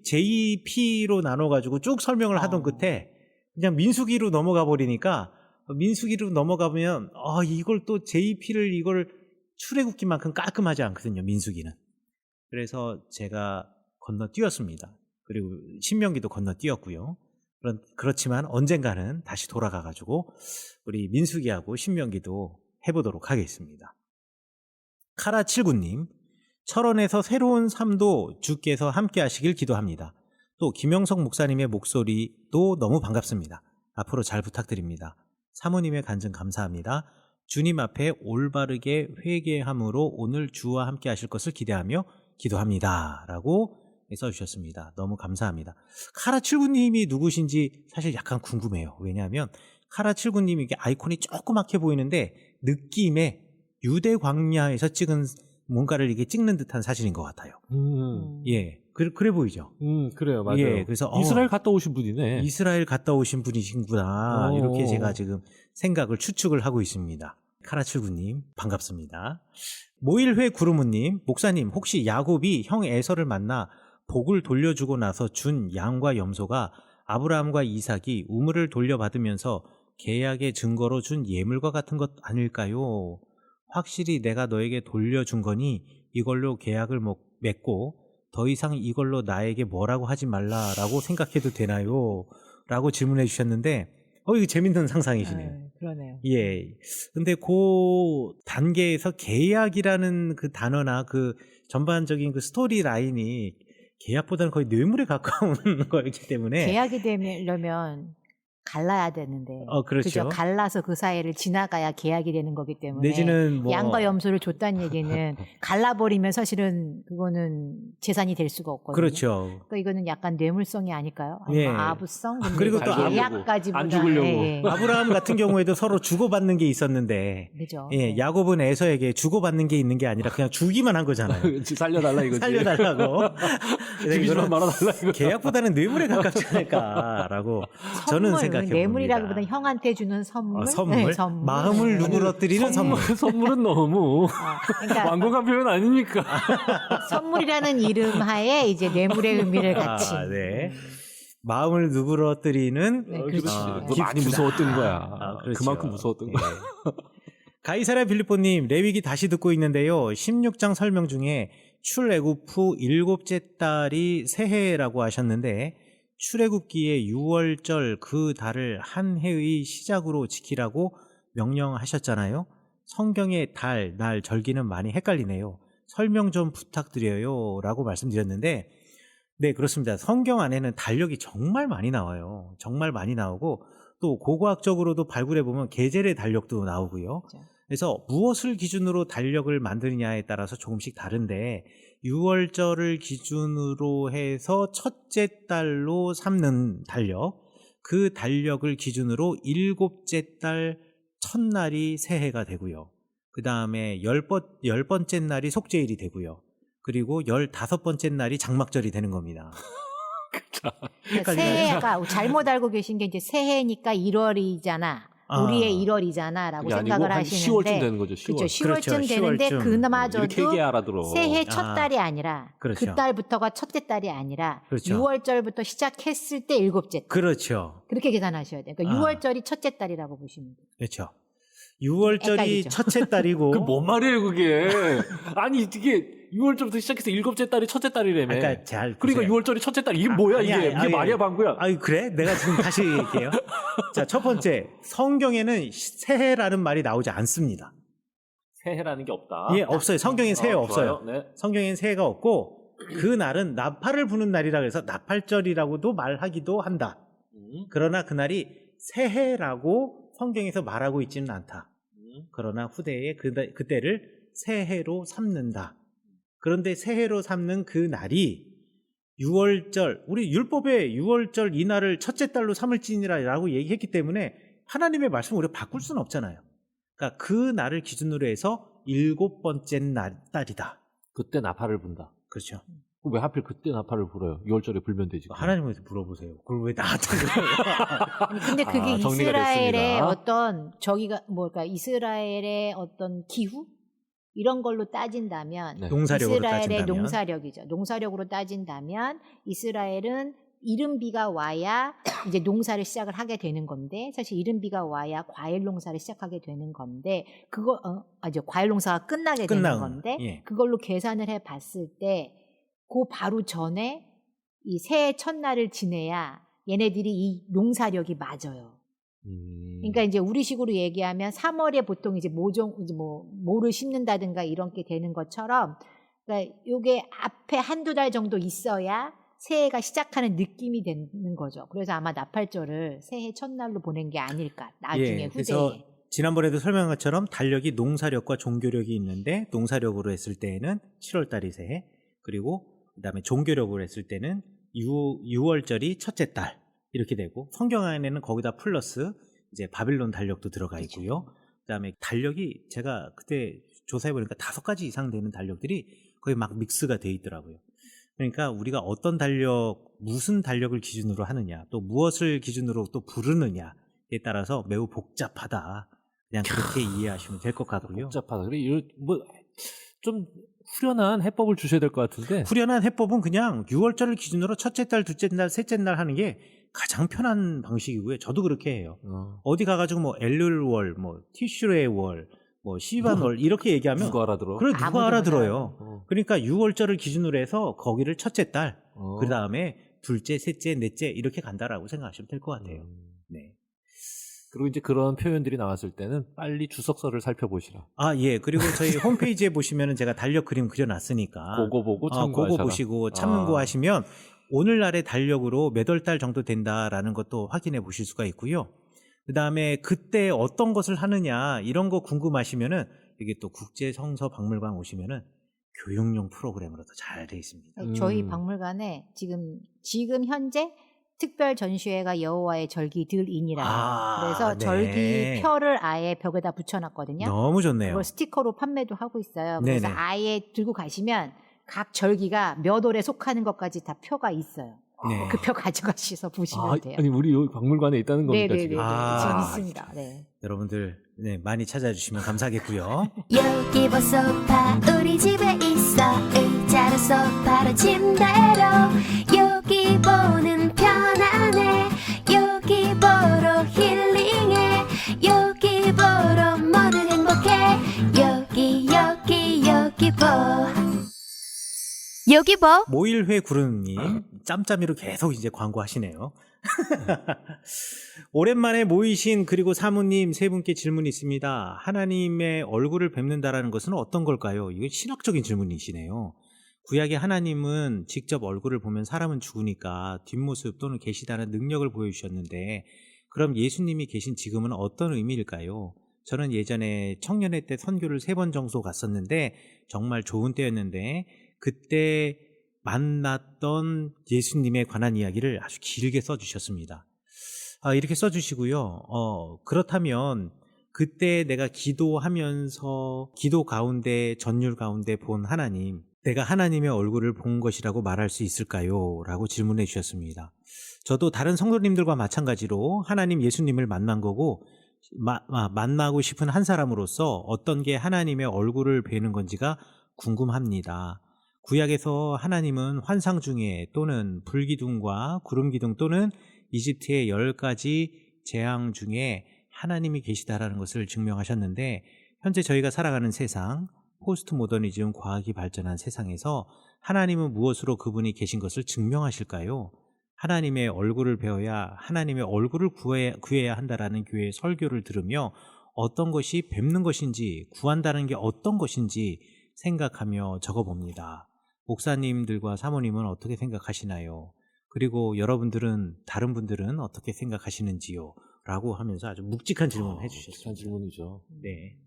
S1: JP로 나눠가지고 쭉 설명을 하던 끝에 그냥 민수기로 넘어가 버리니까 민수기로 넘어가면 이걸 또 JP를 이걸 출애굽기만큼 깔끔하지 않거든요. 민수기는. 그래서 제가 건너뛰었습니다. 그리고 신명기도 건너뛰었고요. 그렇지만 언젠가는 다시 돌아가가지고 우리 민수기하고 신명기도 해보도록 하겠습니다. 카라79님, 철원에서 새로운 삶도 주께서 함께 하시길 기도합니다. 또 김영석 목사님의 목소리도 너무 반갑습니다. 앞으로 잘 부탁드립니다. 사모님의 간증 감사합니다. 주님 앞에 올바르게 회개함으로 오늘 주와 함께 하실 것을 기대하며 기도합니다. 라고 써주셨습니다. 너무 감사합니다. 카라79님이 누구신지 사실 약간 궁금해요. 왜냐하면 카라79님이 이게 아이콘이 조그맣게 보이는데 느낌에 유대 광야에서 찍은 뭔가를 이게 찍는 듯한 사진인 것 같아요. 예, 그래 보이죠?
S2: 그래요, 맞아요.
S1: 예, 그래서
S2: 이스라엘 갔다 오신 분이네.
S1: 이스라엘 갔다 오신 분이신구나. 이렇게 제가 지금 생각을 추측을 하고 있습니다. 카라79님 반갑습니다. 모일회 구르무님, 목사님 혹시 야곱이 형 에서를 만나 복을 돌려주고 나서 준 양과 염소가 아브라함과 이삭이 우물을 돌려받으면서 계약의 증거로 준 예물과 같은 것 아닐까요? 확실히 내가 너에게 돌려준 거니 이걸로 계약을 맺고 더 이상 이걸로 나에게 뭐라고 하지 말라라고 생각해도 되나요? 라고 질문해 주셨는데 이거 재밌는 상상이시네요.
S3: 그러네요.
S1: 예. 근데 그 단계에서 계약이라는 그 단어나 그 전반적인 그 스토리 라인이 계약보다는 거의 뇌물에 가까운 거였기 때문에
S3: 계약이 되려면 갈라야 되는데
S1: 그렇죠.
S3: 그죠? 갈라서 그 사이를 지나가야 계약이 되는 거기 때문에
S1: 내지는 뭐
S3: 양과 염소를 줬다는 얘기는 갈라버리면 사실은 그거는 재산이 될 수가 없거든요.
S1: 그렇죠.
S3: 그러니까 이거는 약간 뇌물성이 아닐까요?
S1: 예.
S3: 아부성?
S1: 그리고 또
S3: 계약까지보다
S2: 안 죽으려고.
S1: 아브라함 같은 경우에도 서로 주고받는 게 있었는데
S3: 그죠.
S1: 예, 야곱은 에서에게 주고받는 게 있는 게 아니라 그냥 주기만 한 거잖아요.
S2: 살려달라 이거지.
S1: 살려달라고.
S2: 죽이지만 말아달라 이거.
S1: 계약보다는 뇌물에 가깝지 않을까라고 저는 생각해 봅니다.
S3: 뇌물이라기보다는 형한테 주는 선물.
S1: 선물?
S3: 네, 선물.
S1: 마음을 누그러뜨리는 선물.
S2: 선물은 너무
S3: 그러니까
S2: 완곡한 표현 아닙니까?
S3: 선물이라는 이름 하에 이제 뇌물의 의미를 같이.
S1: 네. 마음을 누그러뜨리는
S3: 네, 그렇지.
S2: 그거 많이 무서웠던 거야.
S1: 그렇죠.
S2: 그만큼 무서웠던 거야.
S1: 가이사랴 빌리뽀님, 레위기 다시 듣고 있는데요. 16장 설명 중에 출애굽 후 7째 달이 새해라고 하셨는데 출애굽기에 6월절 그 달을 한 해의 시작으로 지키라고 명령하셨잖아요. 성경의 달, 날, 절기는 많이 헷갈리네요. 설명 좀 부탁드려요 라고 말씀드렸는데 네, 그렇습니다. 성경 안에는 달력이 정말 많이 나와요. 정말 많이 나오고 또 고고학적으로도 발굴해보면 계절의 달력도 나오고요.
S3: 그렇죠.
S1: 그래서 무엇을 기준으로 달력을 만드느냐에 따라서 조금씩 다른데 6월절을 기준으로 해서 첫째 달로 삼는 달력, 그 달력을 기준으로 7째 달 첫날이 새해가 되고요. 그 다음에 10번째 날이 속죄일이 되고요. 그리고 15번째 날이 장막절이 되는 겁니다.
S3: 새해가 잘못 알고 계신 게 이제 새해니까 1월이잖아. 우리의 1월이잖아라고
S2: 그게 아니고
S3: 생각을
S2: 한
S3: 하시는데
S2: 10월쯤 되는 거죠. 10월.
S3: 그렇죠. 10월쯤
S1: 그렇죠.
S3: 되는데
S1: 10월쯤.
S3: 그나마저도
S2: 이렇게 얘기 알아들어.
S3: 새해 첫 달이 아니라
S1: 그렇죠.
S3: 그 달부터가 첫째 달이 아니라
S1: 그렇죠.
S3: 6월절부터 시작했을 때 7째 달.
S1: 그렇죠.
S3: 그렇게 계산하셔야 돼요. 그러니까 6월절이 첫째 달이라고 보시면 돼요.
S1: 그렇죠. 6월절이
S3: 헷갈리죠.
S1: 첫째 달이고
S2: 그 뭔 말이에요, 그게? 아니, 이게 6월절부터 시작해서 7째 달이 첫째 달이라며.
S1: 그러니까 잘
S2: 그러니까
S1: 보세요.
S2: 6월절이 첫째 달. 이게 뭐야,
S1: 아니,
S2: 이게?
S1: 아니,
S2: 이게
S1: 아니,
S2: 말이야, 방구야?
S1: 아니 그래? 내가 지금 다시 얘기할게요. 자, 첫 번째. 성경에는 새해라는 말이 나오지 않습니다.
S2: 새해라는 게 없다.
S1: 예, 없어요. 성경엔 새해 없어요.
S2: 좋아요. 네.
S1: 성경엔 새해가 없고 그 날은 나팔을 부는 날이라 그래서 나팔절이라고도 말하기도 한다. 그러나 그날이 새해라고 성경에서 말하고 있지는 않다. 그러나 후대에 그때를 새해로 삼는다. 그런데 새해로 삼는 그 날이 6월절, 우리 율법에 6월절 이 날을 첫째 달로 삼을지니라라고 얘기했기 때문에 하나님의 말씀을 우리가 바꿀 수는 없잖아요. 그러니까 그 날을 기준으로 해서 7번째 달이다.
S2: 그때 나팔을 분다.
S1: 그렇죠.
S2: 왜 하필 그때 나팔을 불어요? 6월절에 불면 되지.
S1: 하나님한테 물어보세요. 그걸 왜 나한테 그래요?
S3: 근데 그게
S2: 아, 정리가
S3: 이스라엘의
S2: 됐습니다.
S3: 어떤 그러니까 이스라엘의 어떤 기후 이런 걸로 따진다면
S2: 네.
S1: 농사력으로
S3: 이스라엘의
S1: 따진다면
S3: 농사력이죠. 농사력으로 따진다면 이스라엘은 이른비가 와야 이제 농사를 시작을 하게 되는 건데 사실 이른비가 와야 과일 농사를 시작하게 되는 건데 이제 과일 농사가 끝나게 되는 건데
S1: 예.
S3: 그걸로 계산을 해 봤을 때 그 바로 전에 이 새해 첫날을 지내야 얘네들이 이 농사력이 맞아요. 그러니까 이제 우리식으로 얘기하면 3월에 보통 이제 모를 심는다든가 이런 게 되는 것처럼 그러니까 요게 앞에 한두 달 정도 있어야 새해가 시작하는 느낌이 되는 거죠. 그래서 아마 나팔절을 새해 첫날로 보낸 게 아닐까. 나중에
S1: 예,
S3: 후대에.
S1: 그래서 지난번에도 설명한 것처럼 달력이 농사력과 종교력이 있는데 농사력으로 했을 때에는 7월달이 새해, 그리고 그다음에 종교력으로 했을 때는 6월절이 첫째 달 이렇게 되고 성경 안에는 거기다 플러스 이제 바빌론 달력도 들어가 있고요. 그다음에 달력이 제가 그때 조사해 보니까 5가지 이상 되는 달력들이 거의 막 믹스가 돼 있더라고요. 그러니까 우리가 어떤 달력, 무슨 달력을 기준으로 하느냐, 또 무엇을 기준으로 또 부르느냐에 따라서 매우 복잡하다. 그냥 그렇게 이해하시면 될 것 같고요.
S2: 복잡하다. 그래, 좀 후련한 해법을 주셔야 될 것 같은데.
S1: 후련한 해법은 그냥 6월절을 기준으로 첫째 달, 둘째 달, 셋째 날 하는 게 가장 편한 방식이고요. 저도 그렇게 해요. 어디 가가지고 뭐 엘룰월, 뭐 티슈레의 월, 뭐 시반월 이렇게 얘기하면
S2: 누가 알아들어?
S1: 그래 누가
S3: 아무도
S1: 알아들어요. 그러니까 6월절을 기준으로 해서 거기를 첫째 달, 그 다음에 둘째, 셋째, 넷째 이렇게 간다라고 생각하시면 될 것 같아요. 네.
S2: 그리고 이제 그런 표현들이 나왔을 때는 빨리 주석서를 살펴보시라.
S1: 아, 예. 그리고 저희 홈페이지에 보시면은 제가 달력 그림 그려놨으니까.
S2: 그거 보고 참고하셔라.
S1: 그거 보시고 참고하시면 오늘날의 달력으로 몇 월 달 정도 된다라는 것도 확인해 보실 수가 있고요. 그 다음에 그때 어떤 것을 하느냐 이런 거 궁금하시면은 이게 또 국제성서박물관 오시면은 교육용 프로그램으로 더 잘 돼 있습니다.
S3: 저희 박물관에 지금 현재 특별 전시회가 여호와의 절기들이니라. 그래서
S1: 네.
S3: 절기표를 아예 벽에다 붙여놨거든요.
S1: 너무 좋네요.
S3: 그걸 스티커로 판매도 하고 있어요. 그래서
S1: 네네.
S3: 아예 들고 가시면 각 절기가 몇 월에 속하는 것까지 다 표가 있어요.
S1: 네.
S3: 그 표 가져가셔서 보시면 돼요.
S2: 아니 우리 여기 박물관에 있다는 겁니까
S3: 네네네.
S2: 지금?
S3: 지금 있습니다. 네.
S1: 여러분들 네, 많이 찾아주시면 감사하겠고요.
S5: 여기 보소 파 우리 집에 있어 의자로 소파로 침대로 여기 보는 편안해 여기 보러 힐링해 여기 보러 모두 행복해 여기 보 요기보
S1: 모일회 구름님 짬짬이로 계속 이제 광고하시네요. 오랜만에 모이신 그리고 사모님 세 분께 질문이 있습니다. 하나님의 얼굴을 뵙는다라는 것은 어떤 걸까요? 이거 신학적인 질문이시네요. 구약의 하나님은 직접 얼굴을 보면 사람은 죽으니까 뒷모습 또는 계시다는 능력을 보여주셨는데 그럼 예수님이 계신 지금은 어떤 의미일까요? 저는 예전에 청년회 때 선교를 3번 정도 갔었는데 정말 좋은 때였는데 그때 만났던 예수님에 관한 이야기를 아주 길게 써주셨습니다. 이렇게 써주시고요. 그렇다면 그때 내가 기도하면서 기도 가운데 전율 가운데 본 하나님, 내가 하나님의 얼굴을 본 것이라고 말할 수 있을까요? 라고 질문해 주셨습니다. 저도 다른 성도님들과 마찬가지로 하나님 예수님을 만난 거고 만나고 싶은 한 사람으로서 어떤 게 하나님의 얼굴을 뵈는 건지가 궁금합니다. 구약에서 하나님은 환상 중에 또는 불기둥과 구름기둥 또는 이집트의 10가지 재앙 중에 하나님이 계시다라는 것을 증명하셨는데 현재 저희가 살아가는 세상, 포스트 모더니즘 과학이 발전한 세상에서 하나님은 무엇으로 그분이 계신 것을 증명하실까요? 하나님의 얼굴을 배워야 하나님의 얼굴을 구해야 한다라는 교회의 설교를 들으며 어떤 것이 뵙는 것인지 구한다는 게 어떤 것인지 생각하며 적어봅니다. 목사님들과 사모님은 어떻게 생각하시나요? 그리고 여러분들은 다른 분들은 어떻게 생각하시는지요? 라고 하면서 아주 묵직한 질문을 해주셨습니다.
S2: 묵직한 질문이죠.
S1: 네.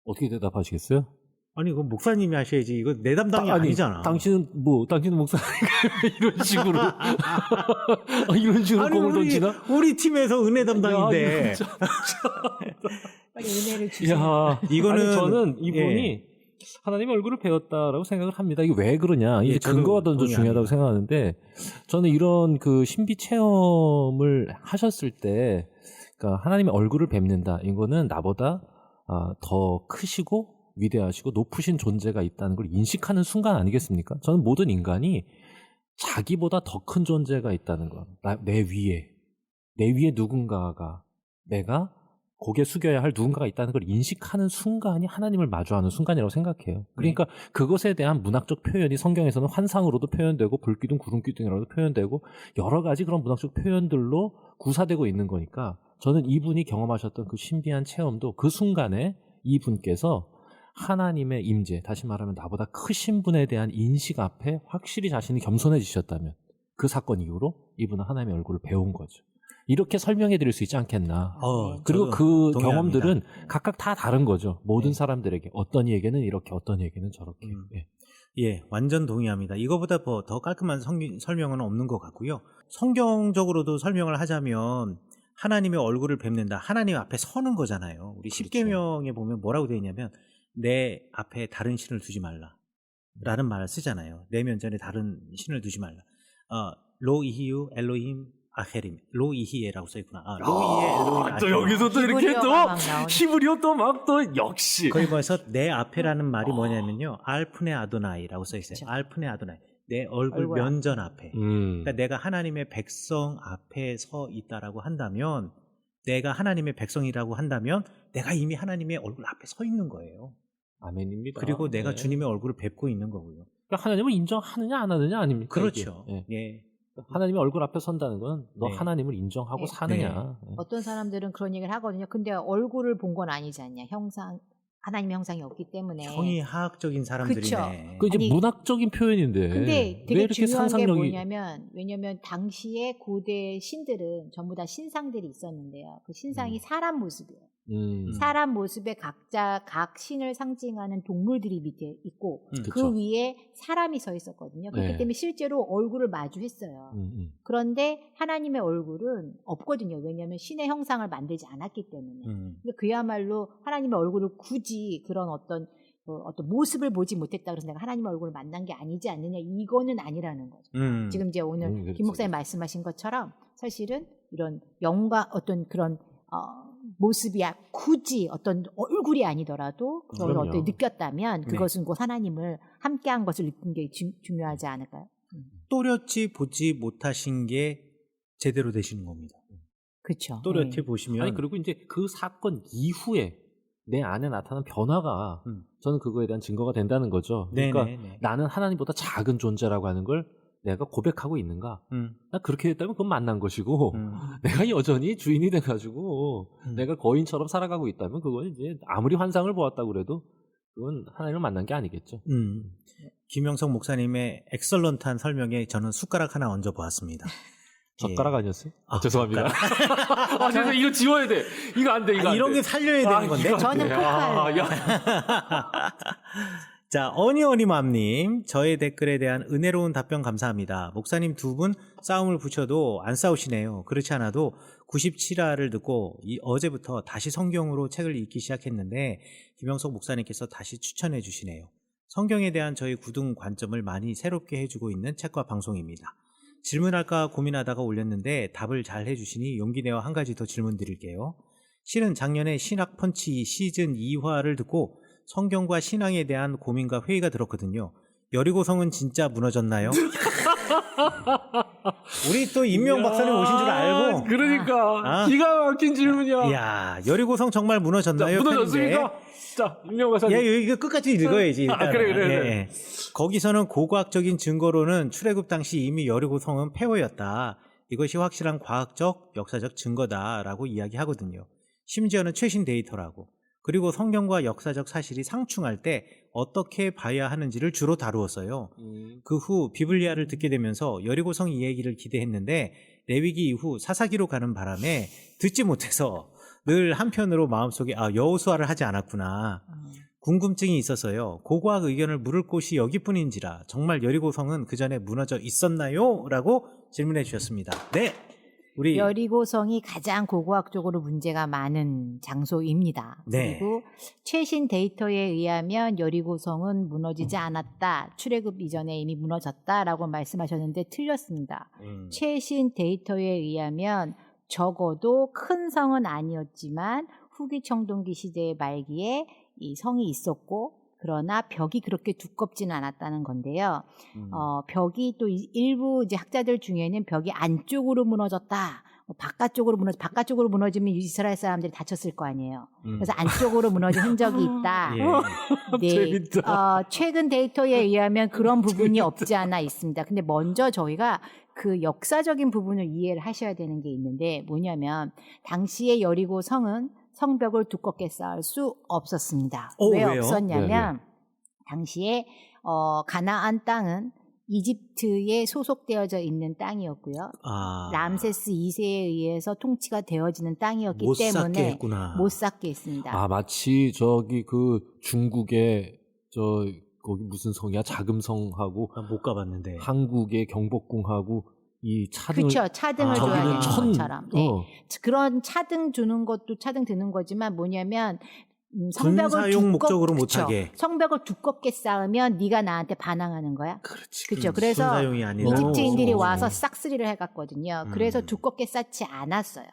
S2: 어떻게 대답하시겠어요?
S1: 아니 그건 목사님이 하셔야지. 이거 내 담당이 아니잖아.
S2: 당신은 목사니까 이런 식으로 이런 식으로
S1: 아니,
S2: 공을 던지나?
S1: 우리 팀에서 은혜 담당인데.
S3: 빨리 은혜를 주세요.
S2: 야,
S1: 이거는
S2: 아니, 저는 이분이
S1: 예.
S2: 하나님의 얼굴을 배웠다라고 생각을 합니다. 이게 왜 그러냐? 이게
S1: 예, 저도
S2: 근거가 더 중요하다고
S1: 동의합니다.
S2: 생각하는데 저는 이런 그 신비 체험을 하셨을 때, 그러니까 하나님의 얼굴을 뵙는다. 이거는 나보다 더 크시고 위대하시고 높으신 존재가 있다는 걸 인식하는 순간 아니겠습니까? 저는 모든 인간이 자기보다 더 큰 존재가 있다는 거. 내 위에 누군가가 내가 고개 숙여야 할 누군가가 있다는 걸 인식하는 순간이 하나님을 마주하는 순간이라고 생각해요. 그러니까 그것에 대한 문학적 표현이 성경에서는 환상으로도 표현되고 불기둥, 구름기둥이라고도 표현되고 여러 가지 그런 문학적 표현들로 구사되고 있는 거니까 저는 이분이 경험하셨던 그 신비한 체험도 그 순간에 이분께서 하나님의 임재, 다시 말하면 나보다 크신 분에 대한 인식 앞에 확실히 자신이 겸손해지셨다면 그 사건 이후로 이분은 하나님의 얼굴을 배운 거죠. 이렇게 설명해 드릴 수 있지 않겠나. 그리고
S1: 저도
S2: 그
S1: 동의합니다.
S2: 경험들은 각각 다 다른 거죠. 모든
S1: 네.
S2: 사람들에게. 어떤 이에게는 이렇게, 어떤 이에게는 저렇게. 예.
S1: 예, 완전 동의합니다. 이거보다 더 깔끔한 설명은 없는 것 같고요. 성경적으로도 설명을 하자면 하나님의 얼굴을 뵙는다. 하나님 앞에 서는 거잖아요. 우리
S2: 그렇죠.
S1: 10계명에 보면 뭐라고 되어 있냐면 내 앞에 다른 신을 두지 말라 라는 말을 쓰잖아요. 내 면전에 다른 신을 두지 말라. 로 이히유 엘로힘 아헤림, 로 이히에라고 써있구나. 로 이히에 엘로힘 아헤림.
S2: 또 여기서 또 이렇게 또
S3: 히브리어가 막 나오네.
S2: 히브리어 또 막 또 역시.
S1: 거기 보면서 내 앞에라는 말이 뭐냐면요. 알프네 아도나이라고 써있어요.
S3: 그쵸.
S1: 알프네 아도나이. 내 얼굴
S3: 얼굴
S1: 면전 앞에.
S2: 음.
S1: 그러니까 내가 하나님의 백성 앞에 서 있다라고 한다면, 내가 하나님의 백성이라고 한다면 내가 이미 하나님의 얼굴 앞에 서 있는 거예요.
S2: 아멘입니다.
S1: 그리고 내가
S2: 네.
S1: 주님의 얼굴을 뵙고 있는 거고요.
S2: 그러니까 하나님을 인정하느냐 안 하느냐 아닙니까?
S1: 그렇죠.
S2: 이게? 예.
S1: 예.
S2: 하나님의 얼굴 앞에 선다는 건 너
S1: 네.
S2: 하나님을 인정하고
S3: 네.
S2: 사느냐.
S3: 어떤 사람들은 그런 얘기를 하거든요. 근데 얼굴을 본 건 아니지 않냐. 하나님의 형상이 없기 때문에.
S1: 형이하학적인 사람들이네.
S2: 그 이제
S3: 아니,
S2: 문학적인 표현인데.
S3: 근데
S2: 왜
S3: 되게
S2: 이렇게
S3: 중요한 게
S2: 상상력이
S3: 왜냐면 당시에 고대 신들은 전부 다 신상들이 있었는데요. 그 신상이 사람 모습이에요. 사람 모습에 각 신을 상징하는 동물들이 밑에 있고
S2: 그쵸.
S3: 그 위에 사람이 서 있었거든요. 그렇기
S2: 네.
S3: 때문에 실제로 얼굴을 마주했어요. 그런데 하나님의 얼굴은 없거든요. 왜냐하면 신의 형상을 만들지 않았기 때문에. 근데 그야말로 하나님의 얼굴을 굳이 그런 어떤 모습을 보지 못했다 그래서 내가 하나님의 얼굴을 만난 게 아니지 않느냐, 이거는 아니라는 거죠. 지금 이제 오늘
S2: 그렇죠.
S3: 김 목사님 말씀하신 것처럼 사실은 이런 영과 어떤 그런 모습이야 굳이 어떤 얼굴이 아니더라도 그걸
S2: 그럼요.
S3: 어떻게 느꼈다면
S1: 네.
S3: 그것은 곧 하나님을 함께한 것을 느낀 게 중요하지 않을까요?
S1: 또렷이 보지 못하신 게 제대로 되시는 겁니다.
S3: 그렇죠.
S1: 또렷이 보시면
S2: 아니 그리고 이제 그 사건 이후에 내 안에 나타난 변화가 저는 그거에 대한 증거가 된다는 거죠. 그러니까
S1: 네네네.
S2: 나는 하나님보다 작은 존재라고 하는 걸 내가 고백하고 있는가? 나 그렇게 됐다면 그건 만난 것이고 내가 여전히 주인이 돼가지고 내가 거인처럼 살아가고 있다면 그건 이제 아무리 환상을 보았다고 그래도 그건 하나님을 만난 게 아니겠죠.
S1: 김영석 목사님의 엑설런트한 설명에 저는 숟가락 하나 얹어 보았습니다.
S2: 젓가락 아니었어요?
S1: 아,
S2: 죄송합니다. 죄송 이거 지워야 돼. 이거 안 돼. 이거 안
S1: 이런
S2: 돼.
S1: 게 살려야 되는 건데.
S2: 이거 안
S3: 저는
S2: 돼.
S3: 폭발.
S2: 야.
S1: 자, 어니어니맘님, 저의 댓글에 대한 은혜로운 답변 감사합니다. 목사님 두 분 싸움을 붙여도 안 싸우시네요. 그렇지 않아도 97화를 듣고 어제부터 다시 성경으로 책을 읽기 시작했는데 김영석 목사님께서 다시 추천해 주시네요. 성경에 대한 저희 굳은 관점을 많이 새롭게 해주고 있는 책과 방송입니다. 질문할까 고민하다가 올렸는데 답을 잘 해주시니 용기 내어 한 가지 더 질문 드릴게요. 실은 작년에 신학 펀치 시즌 2화를 듣고 성경과 신앙에 대한 고민과 회의가 들었거든요. 여리고성은 진짜 무너졌나요? 우리 또 임명 박사님 오신 줄 알고.
S2: 그러니까
S1: 아.
S2: 기가 막힌 질문이야.
S1: 이야, 여리고성 정말 무너졌나요?
S2: 무너졌습니까? 자, 임명
S1: 편인데.
S2: 박사님.
S1: 야, 이거 끝까지 읽어야지. 일단은.
S2: 그래.
S1: 거기서는 고고학적인 증거로는 출애굽 당시 이미 여리고성은 폐허였다. 이것이 확실한 과학적, 역사적 증거다라고 이야기하거든요. 심지어는 최신 데이터라고. 그리고 성경과 역사적 사실이 상충할 때 어떻게 봐야 하는지를 주로 다루었어요. 그 후 비블리아를 듣게 되면서 여리고성 이야기를 기대했는데 레위기 이후 사사기로 가는 바람에 듣지 못해서 늘 한편으로 마음속에 여호수아를 하지 않았구나. 궁금증이 있어서요. 고고학 의견을 물을 곳이 여기뿐인지라 정말 여리고성은 그 전에 무너져 있었나요? 라고 질문해 주셨습니다. 네. 우리
S3: 여리고성이 가장 고고학적으로 문제가 많은 장소입니다.
S1: 네.
S3: 그리고 최신 데이터에 의하면 여리고성은 무너지지 않았다. 출애굽 이전에 이미 무너졌다라고 말씀하셨는데 틀렸습니다. 최신 데이터에 의하면 적어도 큰 성은 아니었지만 후기 청동기 시대의 말기에 이 성이 있었고 그러나 벽이 그렇게 두껍지는 않았다는 건데요. 벽이 또 일부 이제 학자들 중에는 벽이 안쪽으로 무너졌다. 바깥쪽으로 무너지면 이스라엘 사람들이 다쳤을 거 아니에요. 그래서 안쪽으로 무너진 흔적이 있다.
S1: 예.
S3: 네,
S2: 재밌다.
S3: 최근 데이터에 의하면 그런 부분이 없지 않아 있습니다. 근데 먼저 저희가 그 역사적인 부분을 이해를 하셔야 되는 게 있는데 뭐냐면 당시의 여리고 성은 성벽을 두껍게 쌓을 수 없었습니다. 왜
S1: 왜요?
S3: 없었냐면 당시에 가나안 땅은 이집트에 소속되어져 있는 땅이었고요. 람세스 2세에 의해서 통치가 되어지는 땅이었기
S1: 못 쌓게
S3: 때문에
S1: 했구나.
S3: 못 쌓게 했습니다.
S2: 마치 저기 그 중국의 거기 무슨 성이야? 자금성하고
S1: 못 가봤는데.
S2: 한국의 경복궁하고 이 차등을
S3: 그렇죠. 차등을 줘야
S2: 저기는
S3: 되는
S2: 천
S3: 것처럼. 네. 그런 차등 주는 것도 차등 드는 거지만 뭐냐면
S1: 군사용 목적으로 못하게.
S3: 성벽을 두껍게 쌓으면 네가 나한테 반항하는 거야.
S1: 그렇지.
S3: 그렇죠. 그래서
S1: 군사용이 아니라.
S3: 이집트인들이
S2: 오.
S3: 와서 싹쓸이를 해갔거든요. 그래서 두껍게 쌓지 않았어요.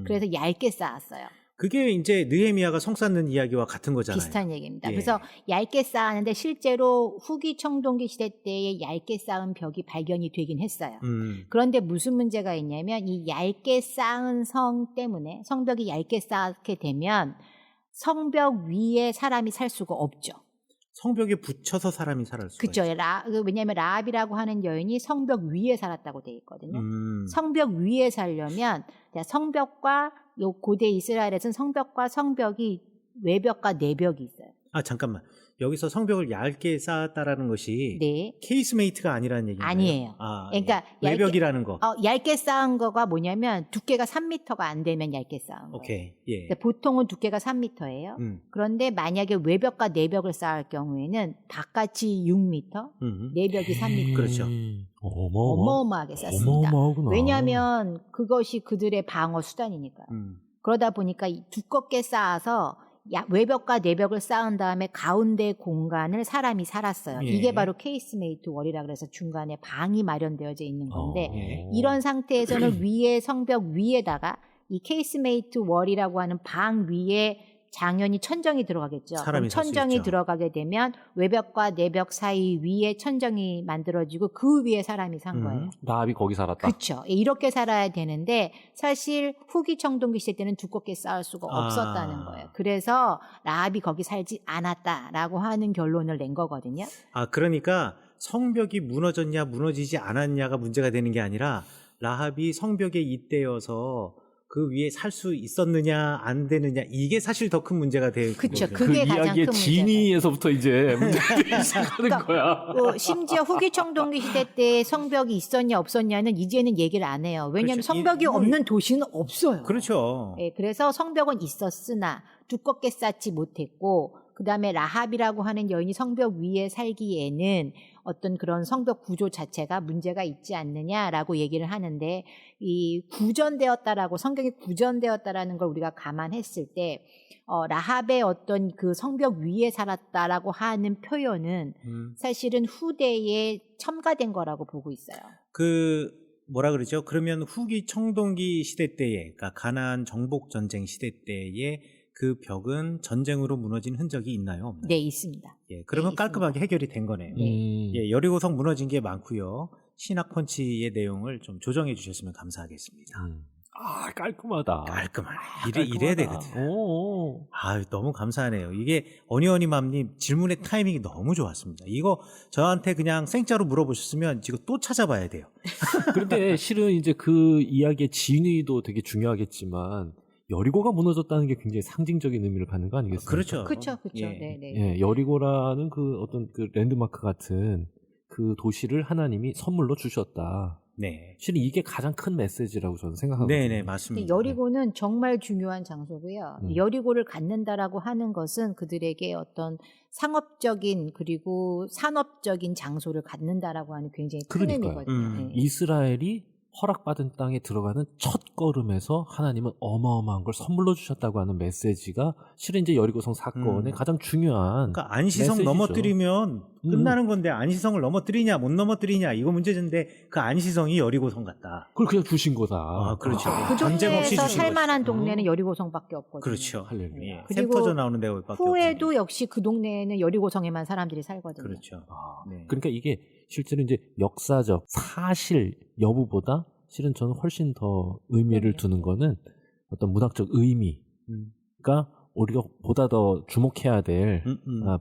S3: 그래서 얇게 쌓았어요.
S1: 그게 이제 느헤미야가 성 쌓는 이야기와 같은 거잖아요.
S3: 비슷한 얘기입니다.
S1: 예.
S3: 그래서 얇게 쌓았는데 실제로 후기 청동기 시대 때에 얇게 쌓은 벽이 발견이 되긴 했어요. 그런데 무슨 문제가 있냐면 이 얇게 쌓은 성 때문에 성벽이 얇게 쌓게 되면 성벽 위에 사람이 살 수가 없죠.
S1: 성벽에 붙여서 사람이 살을 수가
S3: 그렇죠.
S1: 있어요.
S3: 왜냐하면 라합이라고 하는 여인이 성벽 위에 살았다고 돼 있거든요. 성벽 위에 살려면 성벽과 요 고대 이스라엘에서는 성벽과 성벽이 외벽과 내벽이 있어요.
S1: 잠깐만. 여기서 성벽을 얇게 쌓았다라는 것이
S3: 네.
S1: 케이스메이트가 아니라는 얘기인가요?
S3: 아니에요. 그러니까
S1: 외벽이라는 거.
S3: 얇게 쌓은 거가 뭐냐면 두께가 3m가 안 되면 얇게 쌓은 거예요.
S1: 오케이. 예.
S3: 그러니까 보통은 두께가 3m예요. 그런데 만약에 외벽과 내벽을 쌓을 경우에는 바깥이 6m, 내벽이 3m.
S1: 그렇죠.
S3: 어마어마하게 쌓습니다.
S2: 어마어마하구나.
S3: 왜냐하면 그것이 그들의 방어 수단이니까요. 그러다 보니까 두껍게 쌓아서 외벽과 내벽을 쌓은 다음에 가운데 공간을 사람이 살았어요.
S1: 예.
S3: 이게 바로 케이스메이트 월이라 그래서 중간에 방이 마련되어져 있는 건데
S1: 예.
S3: 이런 상태에서는 위에 성벽 위에다가 이 케이스메이트 월이라고 하는 방 위에 당연히 천정이 들어가겠죠.
S1: 사람이
S3: 그럼
S1: 살수
S3: 천정이
S1: 있죠.
S3: 들어가게 되면 외벽과 내벽 사이 위에 천정이 만들어지고 그 위에 사람이 산 거예요.
S2: 라합이 거기 살았다.
S3: 그렇죠. 이렇게 살아야 되는데 사실 후기 청동기 시대 때는 두껍게 쌓을 수가
S1: 아.
S3: 없었다는 거예요. 그래서 라합이 거기 살지 않았다라고 하는 결론을 낸 거거든요.
S1: 아, 그러니까 성벽이 무너졌냐 무너지지 않았냐가 문제가 되는 게 아니라 라합이 성벽에 잇대어서 그 위에 살 수 있었느냐 안 되느냐 이게 사실 더 큰 문제가 되는
S3: 그쵸.
S1: 거죠.
S3: 그게
S2: 그
S3: 가장
S2: 이야기의
S3: 큰
S2: 진위에서부터 이제 문제가 되기 시작하는
S3: 그러니까
S2: 거야.
S3: 심지어 후기 청동기 시대 때 성벽이 있었냐 없었냐는 이제는 얘기를 안 해요. 왜냐하면
S1: 그렇죠.
S3: 성벽이 없는 도시는 없어요.
S1: 그렇죠.
S3: 예, 그래서 성벽은 있었으나 두껍게 쌓지 못했고 그다음에 라합이라고 하는 여인이 성벽 위에 살기에는 어떤 그런 성벽 구조 자체가 문제가 있지 않느냐라고 얘기를 하는데 이 구전되었다라고 성경이 구전되었다라는 걸 우리가 감안했을 때 라합의 어떤 그 성벽 위에 살았다라고 하는 표현은 사실은 후대에 첨가된 거라고 보고 있어요.
S1: 그 뭐라 그러죠? 그러면 후기 청동기 시대 때에, 그러니까 가나안 정복 전쟁 시대 때에 그 벽은 전쟁으로 무너진 흔적이 있나요? 없나요?
S3: 네, 있습니다.
S1: 예, 그러면
S3: 네,
S1: 깔끔하게 해결이 된 거네요. 예, 여리고성 무너진 게 많고요. 신학 펀치의 내용을 좀 조정해 주셨으면 감사하겠습니다.
S2: 아, 깔끔하다.
S1: 깔끔하네.
S2: 깔끔하다.
S1: 이래야 되거든.
S2: 오.
S1: 아, 너무 감사하네요. 이게 어니어니맘님 질문의 타이밍이 너무 좋았습니다. 이거 저한테 그냥 생짜로 물어보셨으면 지금 또 찾아봐야 돼요.
S2: 그런데 실은 이제 그 이야기의 진위도 되게 중요하겠지만 여리고가 무너졌다는 게 굉장히 상징적인 의미를 갖는 거 아니겠습니까?
S1: 그렇죠.
S3: 그렇죠.
S1: 예.
S3: 네, 네.
S2: 예, 여리고라는 그 어떤 그 랜드마크 같은 그 도시를 하나님이 선물로 주셨다.
S1: 네.
S2: 실은 이게 가장 큰 메시지라고 저는 생각하거든요.
S1: 네네,
S3: 근데
S1: 맞습니다.
S3: 여리고는 정말 중요한 장소고요. 여리고를 갖는다라고 하는 것은 그들에게 어떤 상업적인 그리고 산업적인 장소를 갖는다라고 하는 굉장히 큰
S2: 그러니까요.
S3: 의미거든요. 네.
S2: 이스라엘이 허락받은 땅에 들어가는 첫 걸음에서 하나님은 어마어마한 걸 선물로 주셨다고 하는 메시지가 실은 이제 여리고성 사건의 가장 중요한
S1: 그러니까 안시성
S2: 메시지죠.
S1: 넘어뜨리면 끝나는 건데 안시성을 넘어뜨리냐 못 넘어뜨리냐 이거 문제인데 그 안시성이 여리고성 같다.
S2: 그걸 그냥 주신 거다.
S1: 아, 그렇죠.
S3: 그
S1: 전쟁 없이
S3: 동네에서
S1: 주신
S3: 살만한
S1: 거죠.
S3: 동네는 여리고성밖에 없거든요.
S1: 그렇죠.
S2: 할렐루야.
S1: 예.
S3: 그리고
S1: 샘 터져 나오는 데밖에
S3: 후에도
S1: 없거든요.
S3: 역시 그 동네에는 여리고성에만 사람들이 살거든요.
S1: 그렇죠. 네.
S2: 그러니까 이게 실제로 이제 역사적 사실 여부보다 실은 저는 훨씬 더 의미를
S3: 네.
S2: 두는 거는 어떤 문학적 의미가 우리가 보다 더 주목해야 될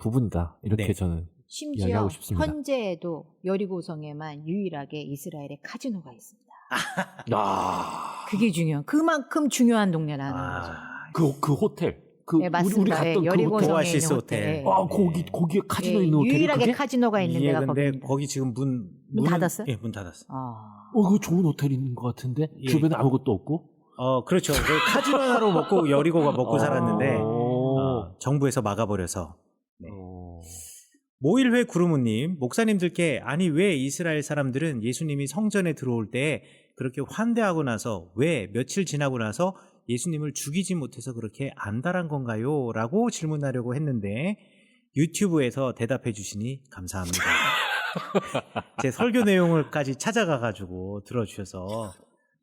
S2: 부분이다. 이렇게
S1: 네.
S2: 저는
S3: 심지어
S2: 이야기하고 싶습니다.
S3: 현재에도 여리고성에만 유일하게 이스라엘에 카지노가 있습니다.
S2: 아,
S3: 그게 중요한 그만큼 중요한 동네라는 거죠.
S2: 그 호텔. 그
S3: 네, 맞습니다.
S2: 우리 갔던 그
S3: 여리고성에
S2: 호텔.
S1: 오아시스
S3: 있는
S1: 호텔.
S3: 호텔.
S2: 아, 거기에 카지노 있는 호텔이
S3: 유일하게
S2: 그게?
S3: 카지노가 있는
S1: 이게
S3: 데가
S1: 근데
S3: 거기입니다.
S1: 거기 지금 문은
S3: 닫았어요?
S1: 예, 문 닫았어.
S2: 그거 좋은 호텔인 것 같은데
S1: 예.
S2: 주변에 아무것도 없고.
S1: 그렇죠. 그 카지노 하나로 먹고 여리고가 먹고 살았는데
S2: 오.
S1: 정부에서 막아버려서. 네.
S2: 어.
S1: 모일회 구르무님, 목사님들께 아니 왜 이스라엘 사람들은 예수님이 성전에 들어올 때 그렇게 환대하고 나서 왜 며칠 지나고 나서 예수님을 죽이지 못해서 그렇게 안달한 건가요? 라고 질문하려고 했는데 유튜브에서 대답해 주시니 감사합니다. 제 설교 내용을까지 찾아가가지고 들어주셔서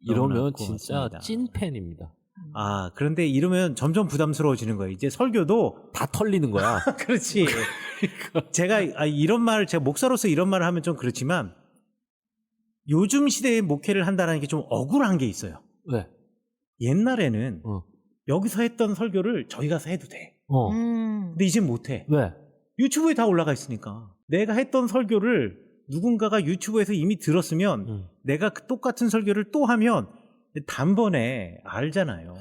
S2: 이러면
S1: 너무나
S2: 진짜
S1: 고맙습니다.
S2: 찐팬입니다.
S1: 아, 그런데 이러면 점점 부담스러워지는 거예요. 이제 설교도
S2: 다 털리는 거야.
S1: 그렇지. 제가 이런 말을 제가 목사로서 이런 말을 하면 좀 그렇지만 요즘 시대에 목회를 한다는 게 좀 억울한 게 있어요.
S2: 왜?
S1: 옛날에는
S2: 어.
S1: 여기서 했던 설교를 저희 가서 해도 돼. 근데 이젠 못해.
S2: 왜?
S1: 유튜브에 다 올라가 있으니까. 내가 했던 설교를 누군가가 유튜브에서 이미 들었으면 내가 그 똑같은 설교를 또 하면 단번에 알잖아요.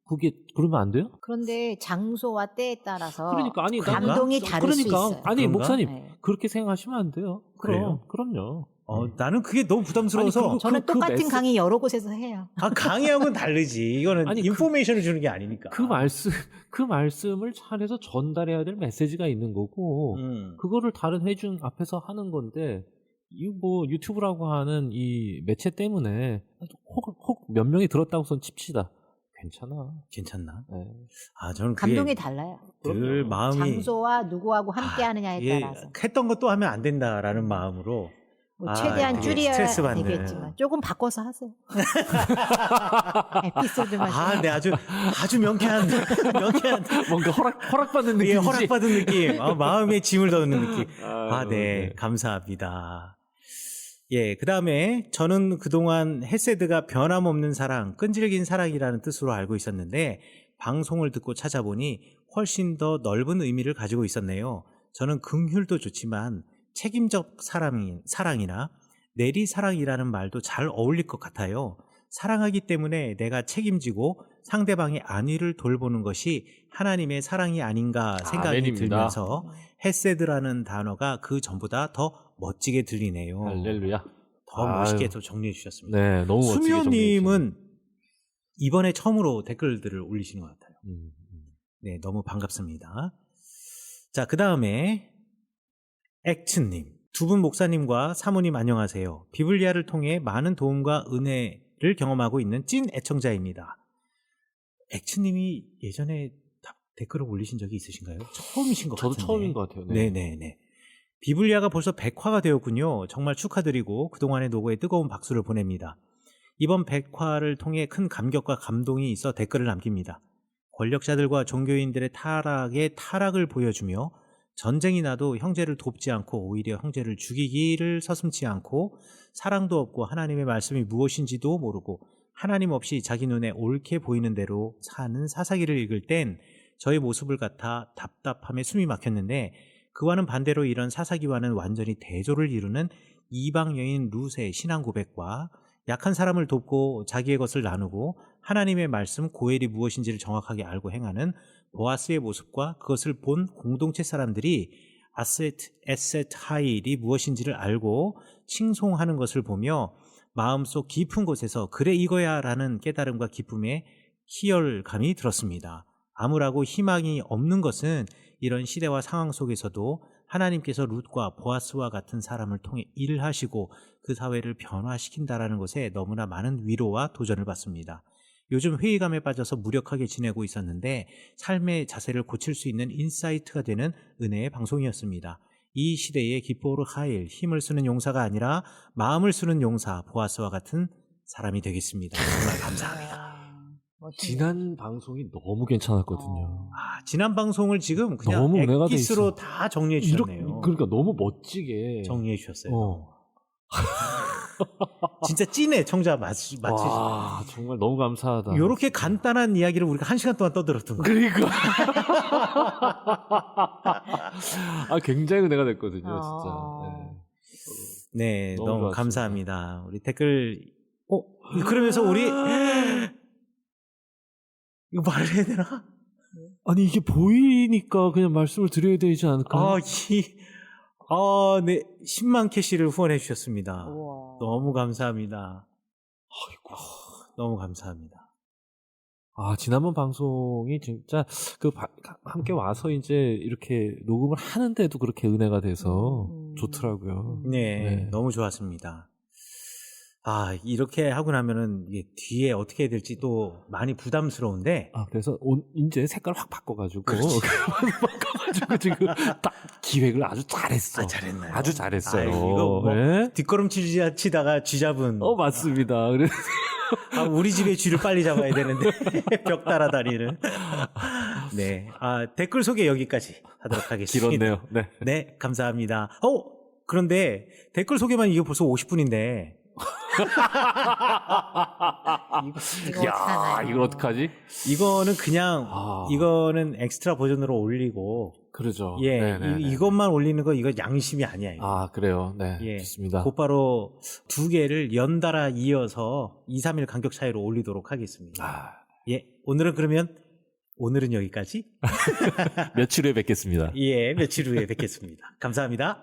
S2: 그게 그러면 안 돼요?
S3: 그런데 장소와 때에 따라서
S2: 그러니까 아니 나-
S3: 감동이 다를 수 있어요.
S2: 아니
S1: 그런가?
S2: 목사님
S3: 네.
S2: 그렇게 생각하시면 안 돼요.
S1: 그래요?
S2: 그럼요.
S1: 나는 그게 너무 부담스러워서.
S2: 아니, 그리고
S3: 저는
S2: 그
S3: 똑같은
S2: 메시-
S3: 강의 여러 곳에서 해요.
S1: 강의하고는 다르지. 이거는
S2: 아니,
S1: 인포메이션을 주는 게 아니니까.
S2: 그 말씀을 잘해서 전달해야 될 메시지가 있는 거고 그거를 다른 회중 앞에서 하는 건데 이 뭐 유튜브라고 하는 이 매체 때문에 혹 몇 명이 들었다고선 칩시다.
S1: 괜찮나?
S2: 네.
S1: 저는 그게
S3: 감동이 달라요.
S1: 늘 마음이
S3: 장소와 누구하고 함께 하느냐에
S1: 이게
S3: 따라서.
S1: 했던 것도 하면 안 된다라는 마음으로
S3: 뭐
S1: 아,
S3: 최대한
S1: 되게
S3: 줄여야
S1: 스트레스 받는.
S3: 되겠지만 조금 바꿔서 하세요. 에피소드만.
S1: 아, 네, 아주 명쾌한
S2: 뭔가 허락받는 느낌이지.
S1: 예, 허락받은 느낌. 아, 마음에 짐을 넣는 느낌. 아,
S2: 아유,
S1: 네,
S2: 네.
S1: 감사합니다. 예, 그 다음에 저는 그동안 헤세드가 변함없는 사랑, 끈질긴 사랑이라는 뜻으로 알고 있었는데 방송을 듣고 찾아보니 훨씬 더 넓은 의미를 가지고 있었네요. 저는 긍휼도 좋지만 책임적 사랑이나 내리사랑이라는 말도 잘 어울릴 것 같아요. 사랑하기 때문에 내가 책임지고 상대방의 안위를 돌보는 것이 하나님의 사랑이 아닌가 생각이
S2: 아멘입니다.
S1: 들면서 헤세드라는 단어가 그 전보다 더 멋지게 들리네요.
S2: 할렐루야.
S1: 더 멋있게 또 정리해 주셨습니다.
S2: 네, 너무 멋지게
S1: 수미호님은 이번에 처음으로 댓글들을 올리시는 것 같아요.
S2: 음.
S1: 네, 너무 반갑습니다. 자, 그 다음에 액츠님, 두 분 목사님과 사모님 안녕하세요. 비블리아를 통해 많은 도움과 은혜를 경험하고 있는 찐 애청자입니다. 액츠님이 예전에 댓글을 올리신 적이 있으신가요? 처음이신 것
S2: 저도
S1: 같은데.
S2: 처음인 것 같아요.
S1: 네네네. 비블리아가 벌써 100화가 되었군요. 정말 축하드리고 그동안의 노고에 뜨거운 박수를 보냅니다. 이번 100화를 통해 큰 감격과 감동이 있어 댓글을 남깁니다. 권력자들과 종교인들의 타락을 보여주며 전쟁이 나도 형제를 돕지 않고 오히려 형제를 죽이기를 서슴지 않고 사랑도 없고 하나님의 말씀이 무엇인지도 모르고 하나님 없이 자기 눈에 옳게 보이는 대로 사는 사사기를 읽을 땐 저의 모습을 같아 답답함에 숨이 막혔는데 그와는 반대로 이런 사사기와는 완전히 대조를 이루는 이방 여인 룻의 신앙 고백과 약한 사람을 돕고 자기의 것을 나누고 하나님의 말씀 고엘이 무엇인지를 정확하게 알고 행하는 보아스의 모습과 그것을 본 공동체 사람들이 에셋 하일이 무엇인지를 알고 칭송하는 것을 보며 마음속 깊은 곳에서 그래 이거야 라는 깨달음과 기쁨의 희열감이 들었습니다. 암울하고 희망이 없는 것은 이런 시대와 상황 속에서도 하나님께서 룻과 보아스와 같은 사람을 통해 일하시고 그 사회를 변화시킨다라는 것에 너무나 많은 위로와 도전을 받습니다. 요즘 회의감에 빠져서 무력하게 지내고 있었는데 삶의 자세를 고칠 수 있는 인사이트가 되는 은혜의 방송이었습니다. 이 시대의 기포르 하일, 힘을 쓰는 용사가 아니라 마음을 쓰는 용사, 보아스와 같은 사람이 되겠습니다. 정말 감사합니다.
S2: 지난 방송이 너무 괜찮았거든요.
S1: 지난 방송을 지금 그냥
S2: 너무 은혜가 돼
S1: 엑기스로
S2: 있어.
S1: 다 정리해 주셨네요.
S2: 그러니까 너무 멋지게
S1: 정리해 주셨어요.
S2: 어.
S1: 진짜 찐의 청자 맞으시죠?
S2: 와, 정말 너무 감사하다.
S1: 이렇게 간단한 이야기를 우리가 1시간 동안 떠들었던 거예요.
S2: 그러니까. 굉장히 은혜가 됐거든요, 진짜.
S1: 네,
S2: 너무
S1: 너무
S2: 좋았습니다.
S1: 감사합니다. 우리 댓글, 그러면서 우리, 이거 말을 해야 되나?
S2: 아니, 이게 보이니까 그냥 말씀을 드려야 되지 않을까요?
S1: 네, 10만 캐시를 후원해 주셨습니다.
S3: 우와.
S1: 너무 감사합니다.
S2: 아이고.
S1: 너무 감사합니다.
S2: 지난번 방송이 진짜 함께 와서 이제 이렇게 녹음을 하는데도 그렇게 은혜가 돼서 좋더라고요.
S1: 네, 너무 좋았습니다. 이렇게 하고 나면은 이게 뒤에 어떻게 해야 될지 또 많이 부담스러운데.
S2: 그래서 이제 색깔 확 바꿔가지고.
S1: 그렇지.
S2: 바꿔가지고 지금 딱 기획을 아주 잘했어.
S1: 잘했나요?
S2: 아주 잘했어요.
S1: 이거 뭐
S2: 네?
S1: 뒷걸음질 치다가 쥐 잡은.
S2: 맞습니다. 그래서.
S1: 우리 집의 쥐를 빨리 잡아야 되는데 벽 따라다니는. 네, 댓글 소개 여기까지 하도록 하겠습니다.
S2: 길었네요. 네.
S1: 네, 감사합니다. 그런데 댓글 소개만 이게 벌써 50분인데.
S3: 이거
S2: 이걸 어떡하지?
S1: 이거는 그냥 이거는 엑스트라 버전으로 올리고.
S2: 그러죠.
S1: 예,
S2: 네네네.
S1: 이것만 올리는 거 이거 양심이 아니야. 이거.
S2: 그래요. 네.
S1: 예,
S2: 좋습니다.
S1: 곧바로 2개를 연달아 이어서 2, 3일 간격 차이로 올리도록 하겠습니다. 예, 오늘은 여기까지.
S2: 며칠 후에 뵙겠습니다.
S1: 예, 며칠 후에 뵙겠습니다. 감사합니다.